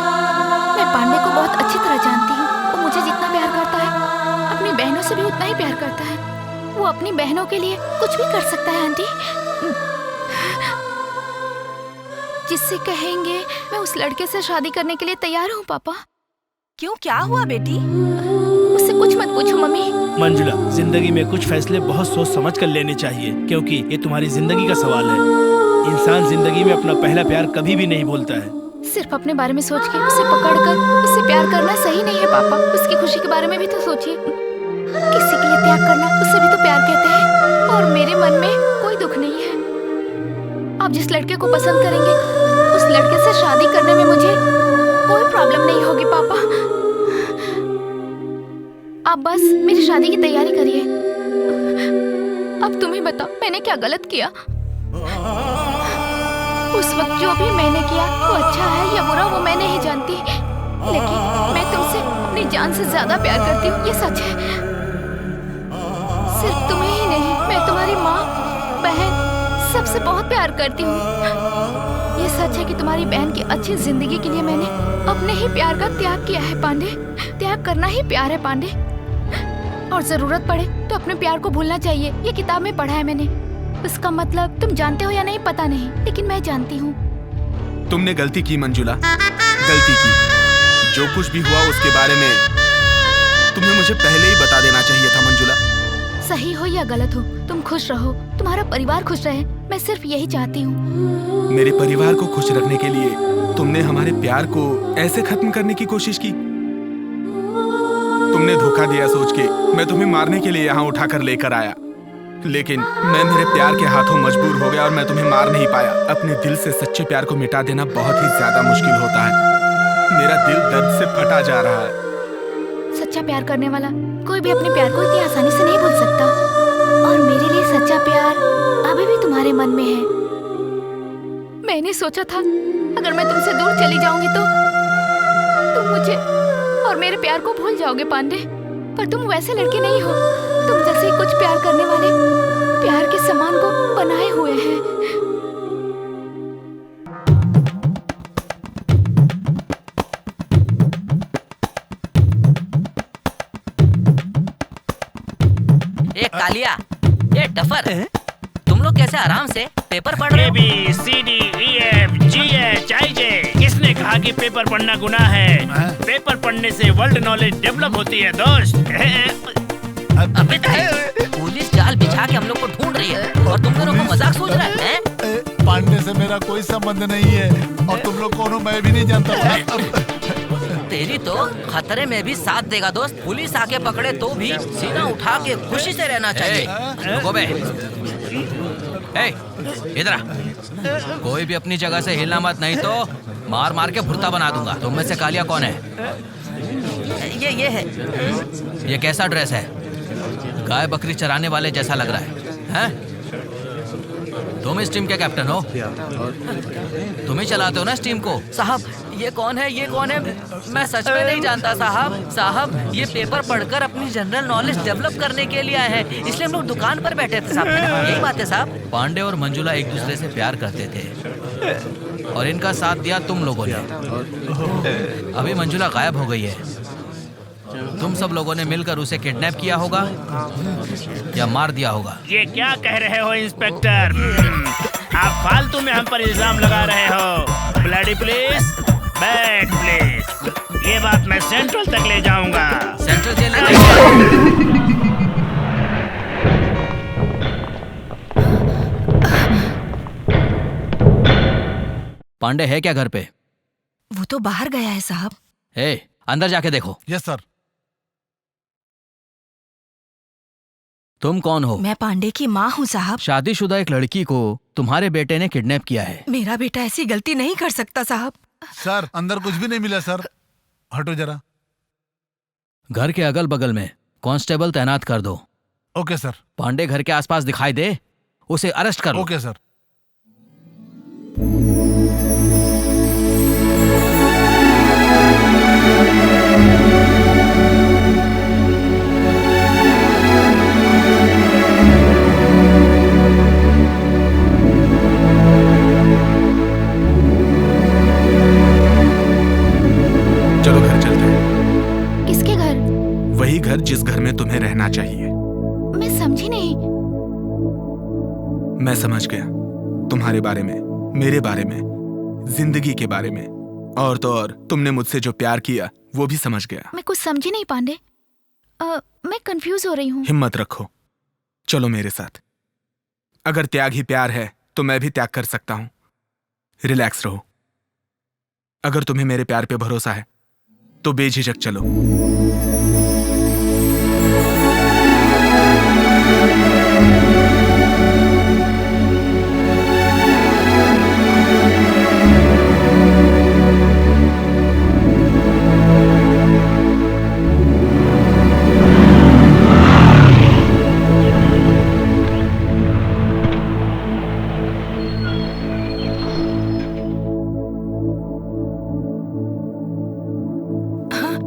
Speaker 8: मैं पांडे को बहुत अच्छी तरह जानती हूँ। वो मुझे जितना प्यार करता है, अपनी बहनों से भी उतना ही प्यार करता है। वो अपनी बहनों के लिए कुछ भी कर सकता है आंटी। जिससे कहेंगे मैं उस लड़के से शादी करने के लिए तैयार हूँ पापा।
Speaker 2: क्यों, क्या हुआ बेटी?
Speaker 8: उससे कुछ मत पूछो मम्मी।
Speaker 11: मंजुला, जिंदगी में कुछ फैसले बहुत सोच समझ कर लेने चाहिए, क्योंकि ये तुम्हारी जिंदगी का सवाल है। इंसान जिंदगी में अपना पहला प्यार कभी भी नहीं भूलता है।
Speaker 8: सिर्फ अपने बारे में सोच के उसे पकड़कर उससे प्यार करना सही नहीं है पापा। उसकी खुशी के बारे में भी तो सोचिए। किसी के लिए त्याग करना, उसे भी तो प्यार कहते हैं। और मेरे मन में कोई दुख नहीं है। आप जिस लड़के को पसंद करेंगे, उस लड़के से शादी करने में मुझे कोई प्रॉब्लम नहीं होगी पापा। आप बस मेरी शादी की तैयारी करिए। अब तुम ही बताओ, मैंने क्या गलत किया? उस वक्त जो भी मैंने किया वो अच्छा है या बुरा, वो मैं नहीं जानती, लेकिन मैं तुमसे अपनी जान से ज्यादा प्यार करती हूँ, ये सच है। सिर्फ तुम्हें ही नहीं, मैं तुम्हारी माँ, बहन, सबसे बहुत प्यार करती हूँ। ये सच है कि तुम्हारी बहन की अच्छी जिंदगी के लिए मैंने अपने ही प्यार का त्याग किया है पांडे। त्याग करना ही प्यार है पांडे। और जरूरत पड़े तो अपने प्यार को भूलना चाहिए। ये किताब में पढ़ा है मैंने। उसका मतलब तुम जानते हो या नहीं पता नहीं, लेकिन मैं जानती हूँ।
Speaker 9: तुमने गलती की मंजुला, गलती की। जो कुछ भी हुआ उसके बारे में तुम्हें मुझे पहले ही बता देना चाहिए था मंजुला।
Speaker 8: सही हो या गलत हो, तुम खुश रहो, तुम्हारा परिवार खुश रहे, मैं सिर्फ यही चाहती हूँ।
Speaker 9: मेरे परिवार को खुश रखने के लिए तुमने हमारे प्यार को ऐसे खत्म करने की कोशिश की। तुमने धोखा दिया सोच के मैं तुम्हें मारने के लिए यहाँ उठाकर लेकर आया, लेकिन मैं मेरे प्यार के हाथों मजबूर हो गया और मैं तुम्हें मार नहीं पाया। अपने दिल से सच्चे प्यार को मिटा देना बहुत ही ज्यादा मुश्किल होता है। मेरा दिल दर्द से फटा जा रहा है।
Speaker 8: सच्चा प्यार करने वाला कोई भी अपने प्यार को इतनी आसानी से नहीं भूल सकता। और मेरे लिए सच्चा प्यार अभी भी तुम्हारे मन में है। मैंने सोचा था अगर मैं तुमसे दूर चली जाऊंगी तो तुम मुझे और मेरे प्यार को भूल जाओगे पांडे, पर तुम वैसे लड़के नहीं हो। तुम जैसे कुछ प्यार करने वाले प्यार के समान को बनाए हुए हैं।
Speaker 7: ए कालिया, ये डफर, तुम लोग कैसे आराम से पेपर पढ़ रहे हो?
Speaker 11: ABCDEFGHIJ। किसने कहा कि पेपर पढ़ना गुनाह है? पेपर पढ़ने से वर्ल्ड नॉलेज डेवलप होती है दोस्त।
Speaker 7: अबे पुलिस जाल बिछा के हम लोग को ढूंढ रही है और तुम दोनों को मजाक सोच रहा है?
Speaker 5: पांडे से मेरा कोई संबंध नहीं है और तुम लोग कौन हो मैं भी नहीं जानता।
Speaker 7: तेरी तो खतरे में भी साथ देगा दोस्त। पुलिस आके पकड़े तो भी सीना उठा के खुशी से रहना चाहिए।
Speaker 10: रुको बे, इधर आ। कोई भी अपनी जगह से हिलना मत, नहीं तो मार मार के भुर्ता बना दूंगा। तुम में से कालिया कौन है?
Speaker 7: ये है।
Speaker 10: ये कैसा ड्रेस है? गाय बकरी चराने वाले जैसा लग रहा है? तुम इस टीम के कैप्टन हो? तुम ही चलाते हो ना इस टीम को?
Speaker 7: साहब ये कौन है, ये कौन है? मैं सच में नहीं जानता साहब। साहब ये पेपर पढ़कर अपनी जनरल नॉलेज डेवलप करने के लिए आए हैं, इसलिए हम लोग दुकान पर बैठे थे साहब। यही बात है साहब।
Speaker 10: पांडे और मंजुला एक दूसरे से प्यार करते थे और इनका साथ दिया तुम लोगों ने। अभी मंजुला गायब हो गई है। तुम सब लोगों ने मिलकर उसे किडनैप किया होगा या मार दिया होगा।
Speaker 11: ये क्या कह रहे हो इंस्पेक्टर? आप फालतू में हम पर इल्जाम लगा रहे हो। Bloody police, bad police. ये बात मैं सेंट्रल तक ले जाऊंगा।
Speaker 10: सेंट्रल जेल पांडे है क्या घर पे?
Speaker 2: वो तो बाहर गया है साहब।
Speaker 10: अंदर जाके देखो।
Speaker 5: Yes sir.
Speaker 10: तुम कौन हो?
Speaker 2: मैं पांडे की माँ हूँ साहब।
Speaker 10: शादीशुदा एक लड़की को तुम्हारे बेटे ने किडनैप किया है।
Speaker 2: मेरा बेटा ऐसी गलती नहीं कर सकता साहब।
Speaker 5: सर अंदर कुछ भी नहीं मिला सर। हटो जरा।
Speaker 10: घर के अगल बगल में कांस्टेबल तैनात कर दो।
Speaker 5: Okay sir.
Speaker 10: पांडे घर के आसपास दिखाई दे उसे अरेस्ट करो।
Speaker 5: Okay sir.
Speaker 9: चलो घर चलते हैं।
Speaker 8: किसके घर?
Speaker 9: वही घर जिस घर में तुम्हें रहना चाहिए।
Speaker 8: मैं समझी नहीं।
Speaker 9: मैं समझ गया तुम्हारे बारे में, मेरे बारे में, जिंदगी के बारे में, और तो और तुमने मुझसे जो प्यार किया वो भी समझ गया।
Speaker 8: मैं कुछ समझी नहीं पांडे। मैं कंफ्यूज हो रही हूँ।
Speaker 9: हिम्मत रखो, चलो मेरे साथ। अगर त्याग ही प्यार है तो मैं भी त्याग कर सकता हूं। रिलैक्स रहो। अगर तुम्हें मेरे प्यार पे भरोसा है तो बेझिझक चलो।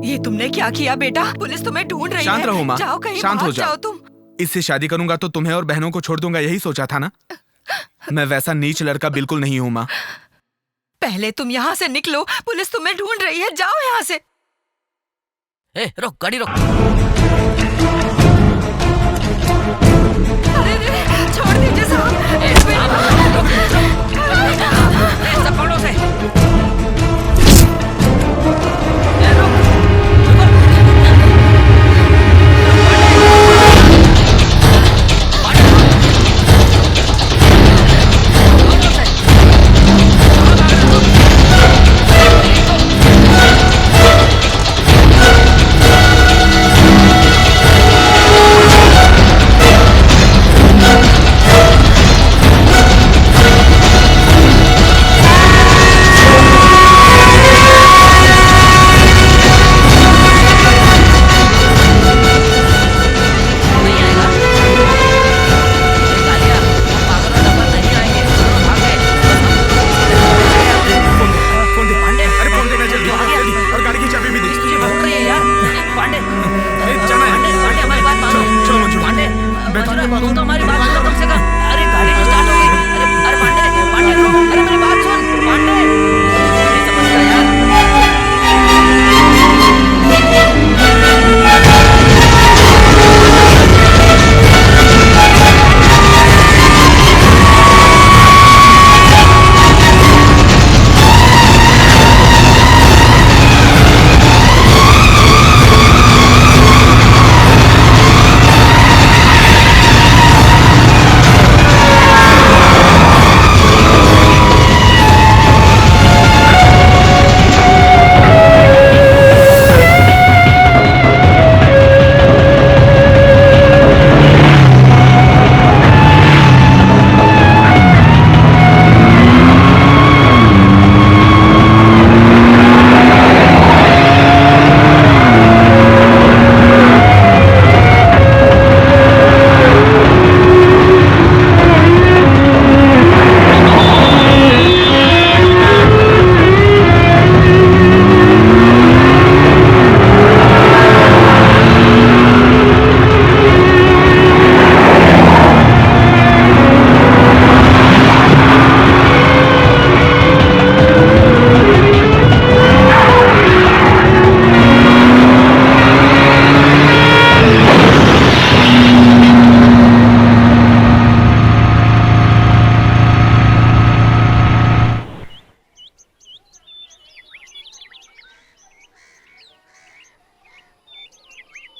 Speaker 2: ये तुमने क्या किया बेटा? पुलिस तुम्हें ढूंढ रही है।
Speaker 9: शांत रहो माँ,
Speaker 2: जाओ कहीं
Speaker 9: शांत हो
Speaker 2: भाग
Speaker 9: जाओ।
Speaker 2: जाओ तुम।
Speaker 9: इससे शादी करूंगा तो तुम्हें और बहनों को छोड़ दूंगा, यही सोचा था ना? मैं वैसा नीच लड़का बिल्कुल नहीं हूं माँ।
Speaker 2: पहले तुम यहाँ से निकलो, पुलिस तुम्हें ढूंढ रही है। जाओ यहाँ से।
Speaker 7: रोक, गाड़ी रोक।
Speaker 2: अरे छोड़ दीजिए साहब।
Speaker 7: पकड़ो से।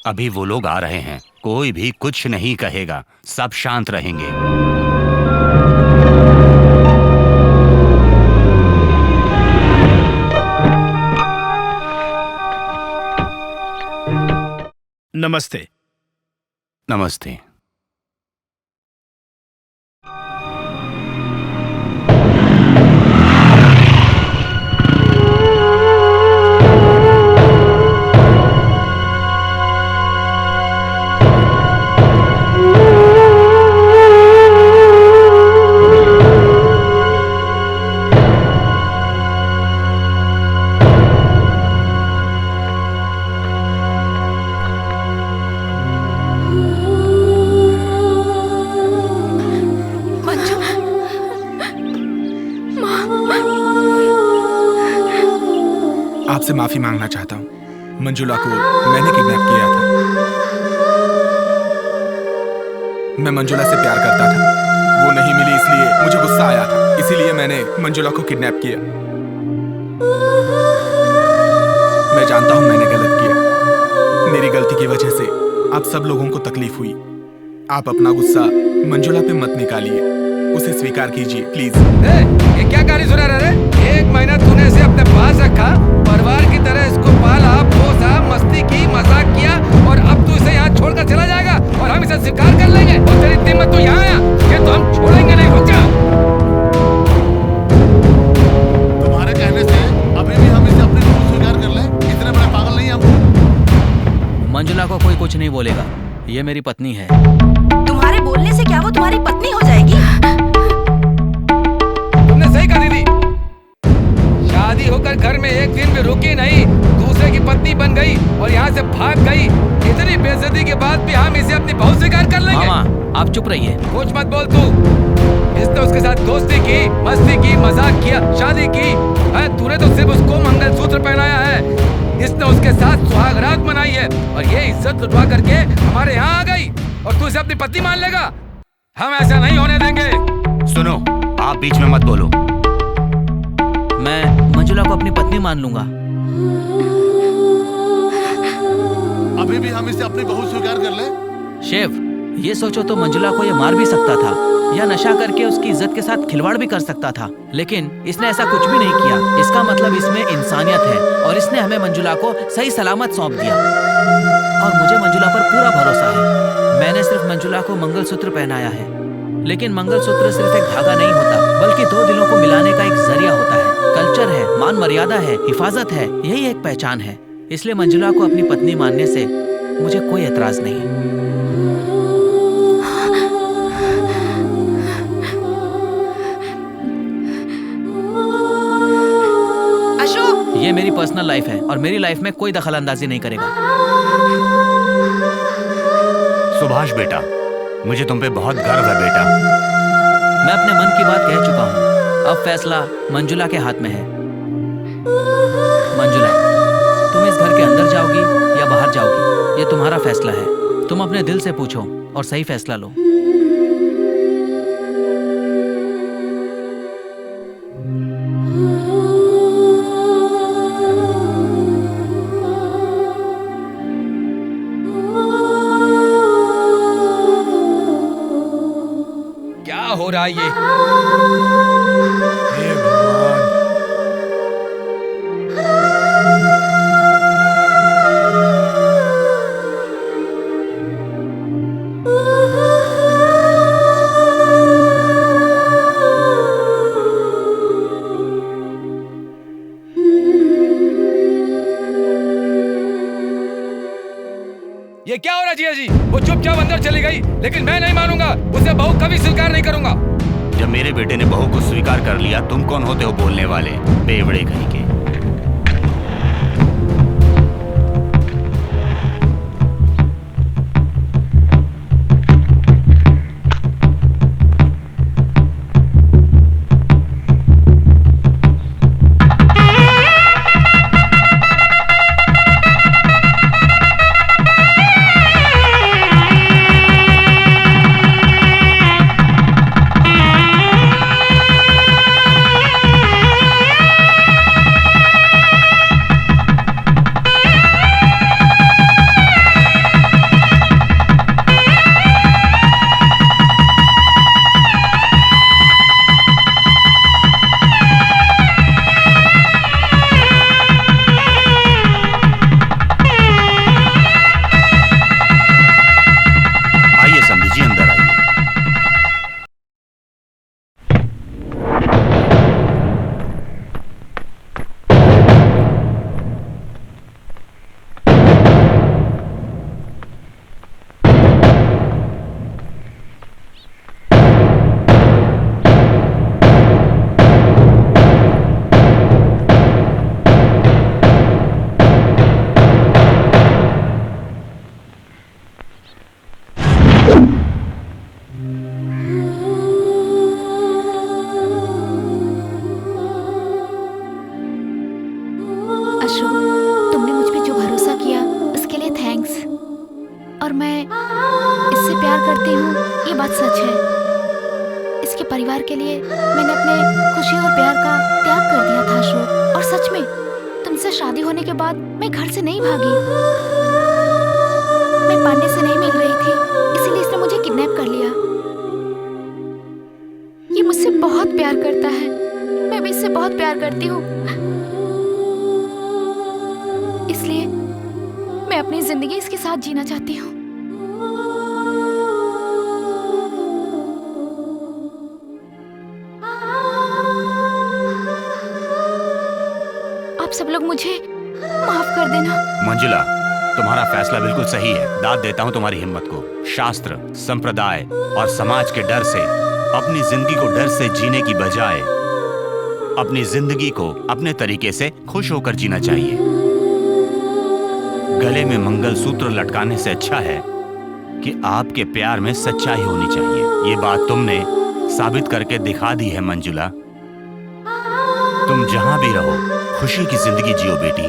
Speaker 3: अभी वो लोग आ रहे हैं, कोई भी कुछ नहीं कहेगा, सब शांत रहेंगे।
Speaker 11: नमस्ते।
Speaker 3: नमस्ते।
Speaker 9: आपसे माफी मांगना चाहता हूँ। मंजुला को मैंने किडनैप किया था। मैं मंजुला से प्यार करता था, वो नहीं मिली इसलिए मुझे गुस्सा आया था, इसीलिए मैंने मंजुला को किडनैप किया। मैं जानता हूँ मैंने गलत किया, मेरी गलती की वजह से आप सब लोगों को तकलीफ हुई। आप अपना गुस्सा मंजुला पे मत निकालिए, उसे स्वीकार कीजिए प्लीज।
Speaker 1: ये क्या गाली सुना रहा है? 1 महीना तूने इसे अपने पास रखा, परिवार की तरह इसको पाला, पोसा, मस्ती की, मजाक किया, और अब तू इसे यहाँ छोड़कर चला जाएगा और हम इसे स्वीकार कर लेंगे? और तेरी इतनी हिम्मत तू यहाँ आया, ये तो हम छोड़ेंगे नहीं। रुक जा।
Speaker 5: तुम्हारे कहने से अभी भी हम इसे अपनी रूह स्वीकार कर लें? इतने बड़े पागल नहीं हम।
Speaker 6: मंजुला को कोई कुछ नहीं बोलेगा, ये मेरी पत्नी है।
Speaker 2: तुम्हारे बोलने से क्या वो तुम्हारी पत्नी हो जाएगी?
Speaker 1: तुमने सही कहा दीदी, शादी होकर घर में एक दिन भी रुकी नहीं, दूसरे की पत्नी बन गई और यहाँ से भाग गई। इतनी बेइज्जती के बाद भी हम इसे अपनी बहू स्वीकार कर लेंगे?
Speaker 6: मामा आप चुप रहिए।
Speaker 1: कुछ मत बोल तू। इसने उसके साथ दोस्ती की, मस्ती की, मजाक किया, शादी की। तूने तो सिर्फ उसको मंगलसूत्र पहनाया है, इसने उसके साथ सुहाग रात मनाई है और ये इज्जत लुटवा करके हमारे यहाँ आ गई और तू इसे अपनी पत्नी मान लेगा? हम ऐसा नहीं होने देंगे।
Speaker 3: सुनो, आप बीच में मत बोलो।
Speaker 6: मैं मंजुला को अपनी पत्नी मान लूंगा।
Speaker 5: अभी भी हम इसे अपनी बहू स्वीकार कर ले?
Speaker 6: शेफ, ये सोचो तो मंजुला को ये मार भी सकता था या नशा करके उसकी इज्जत के साथ खिलवाड़ भी कर सकता था, लेकिन इसने ऐसा कुछ भी नहीं किया। इसका मतलब इसमें इंसानियत है और इसने हमें मंजुला को सही सलामत सौंप दिया और मुझे मंजुला पर पूरा भरोसा है। मैंने सिर्फ मंजुला को मंगलसूत्र पहनाया है, लेकिन मंगलसूत्र सिर्फ एक धागा नहीं होता, बल्कि दो दिलों को मिलाने का एक जरिया होता है। कल्चर है, मान मर्यादा है, हिफाजत है, यही एक पहचान है। इसलिए मंजुला को अपनी पत्नी मानने से मुझे कोई एतराज नहीं। ये मेरी पर्सनल लाइफ है और मेरी लाइफ में कोई दखल अंदाजी नहीं करेगा।
Speaker 3: सुभाष बेटा, मुझे तुम पे बहुत गर्व है बेटा।
Speaker 6: मैं अपने मन की बात कह चुका हूँ, अब फैसला मंजुला के हाथ में है। मंजुला, तुम इस घर के अंदर जाओगी या बाहर जाओगी, ये तुम्हारा फैसला है। तुम अपने दिल से पूछो और सही फैसला लो।
Speaker 1: हो रहा है ये?
Speaker 5: हे भगवान।
Speaker 1: ये क्या हो रहा जिया जी? वो चुपचाप अंदर चली गई, लेकिन मैं नहीं मानूंगा, उसे बहू कभी स्वीकार नहीं करूंगा।
Speaker 3: जब मेरे बेटे ने बहू को स्वीकार कर लिया, तुम कौन होते हो बोलने वाले बेवड़े कहीं के?
Speaker 8: और मैं इससे प्यार करती हूँ, ये बात सच है। इसके परिवार के लिए मैंने अपने खुशी और प्यार का त्याग कर दिया था अशोक। और सच में तुमसे शादी होने के बाद मैं घर से नहीं भागी। मैं पांडे से नहीं मिल रही थी, इसीलिए इसने मुझे किडनैप कर लिया। ये मुझसे बहुत प्यार करता है, मैं भी इससे बहुत प्यार करती हूँ। इसलिए मैं अपनी जिंदगी इसके साथ जीना चाहती हूँ। आप सब लोग मुझे माफ कर देना।
Speaker 3: मंजुला, तुम्हारा फैसला बिल्कुल सही है। दाद देता हूँ तुम्हारी हिम्मत को। शास्त्र, संप्रदाय और समाज के डर से अपनी जिंदगी को डर से जीने की बजाय अपनी जिंदगी को अपने तरीके से खुश होकर जीना चाहिए। गले में मंगलसूत्र लटकाने से अच्छा है कि आपके प्यार में सच्चाई होनी चाहिए। ये बात तुमने साबित करके दिखा दी है मंजुला। तुम जहां भी रहो खुशी की जिंदगी जियो बेटी।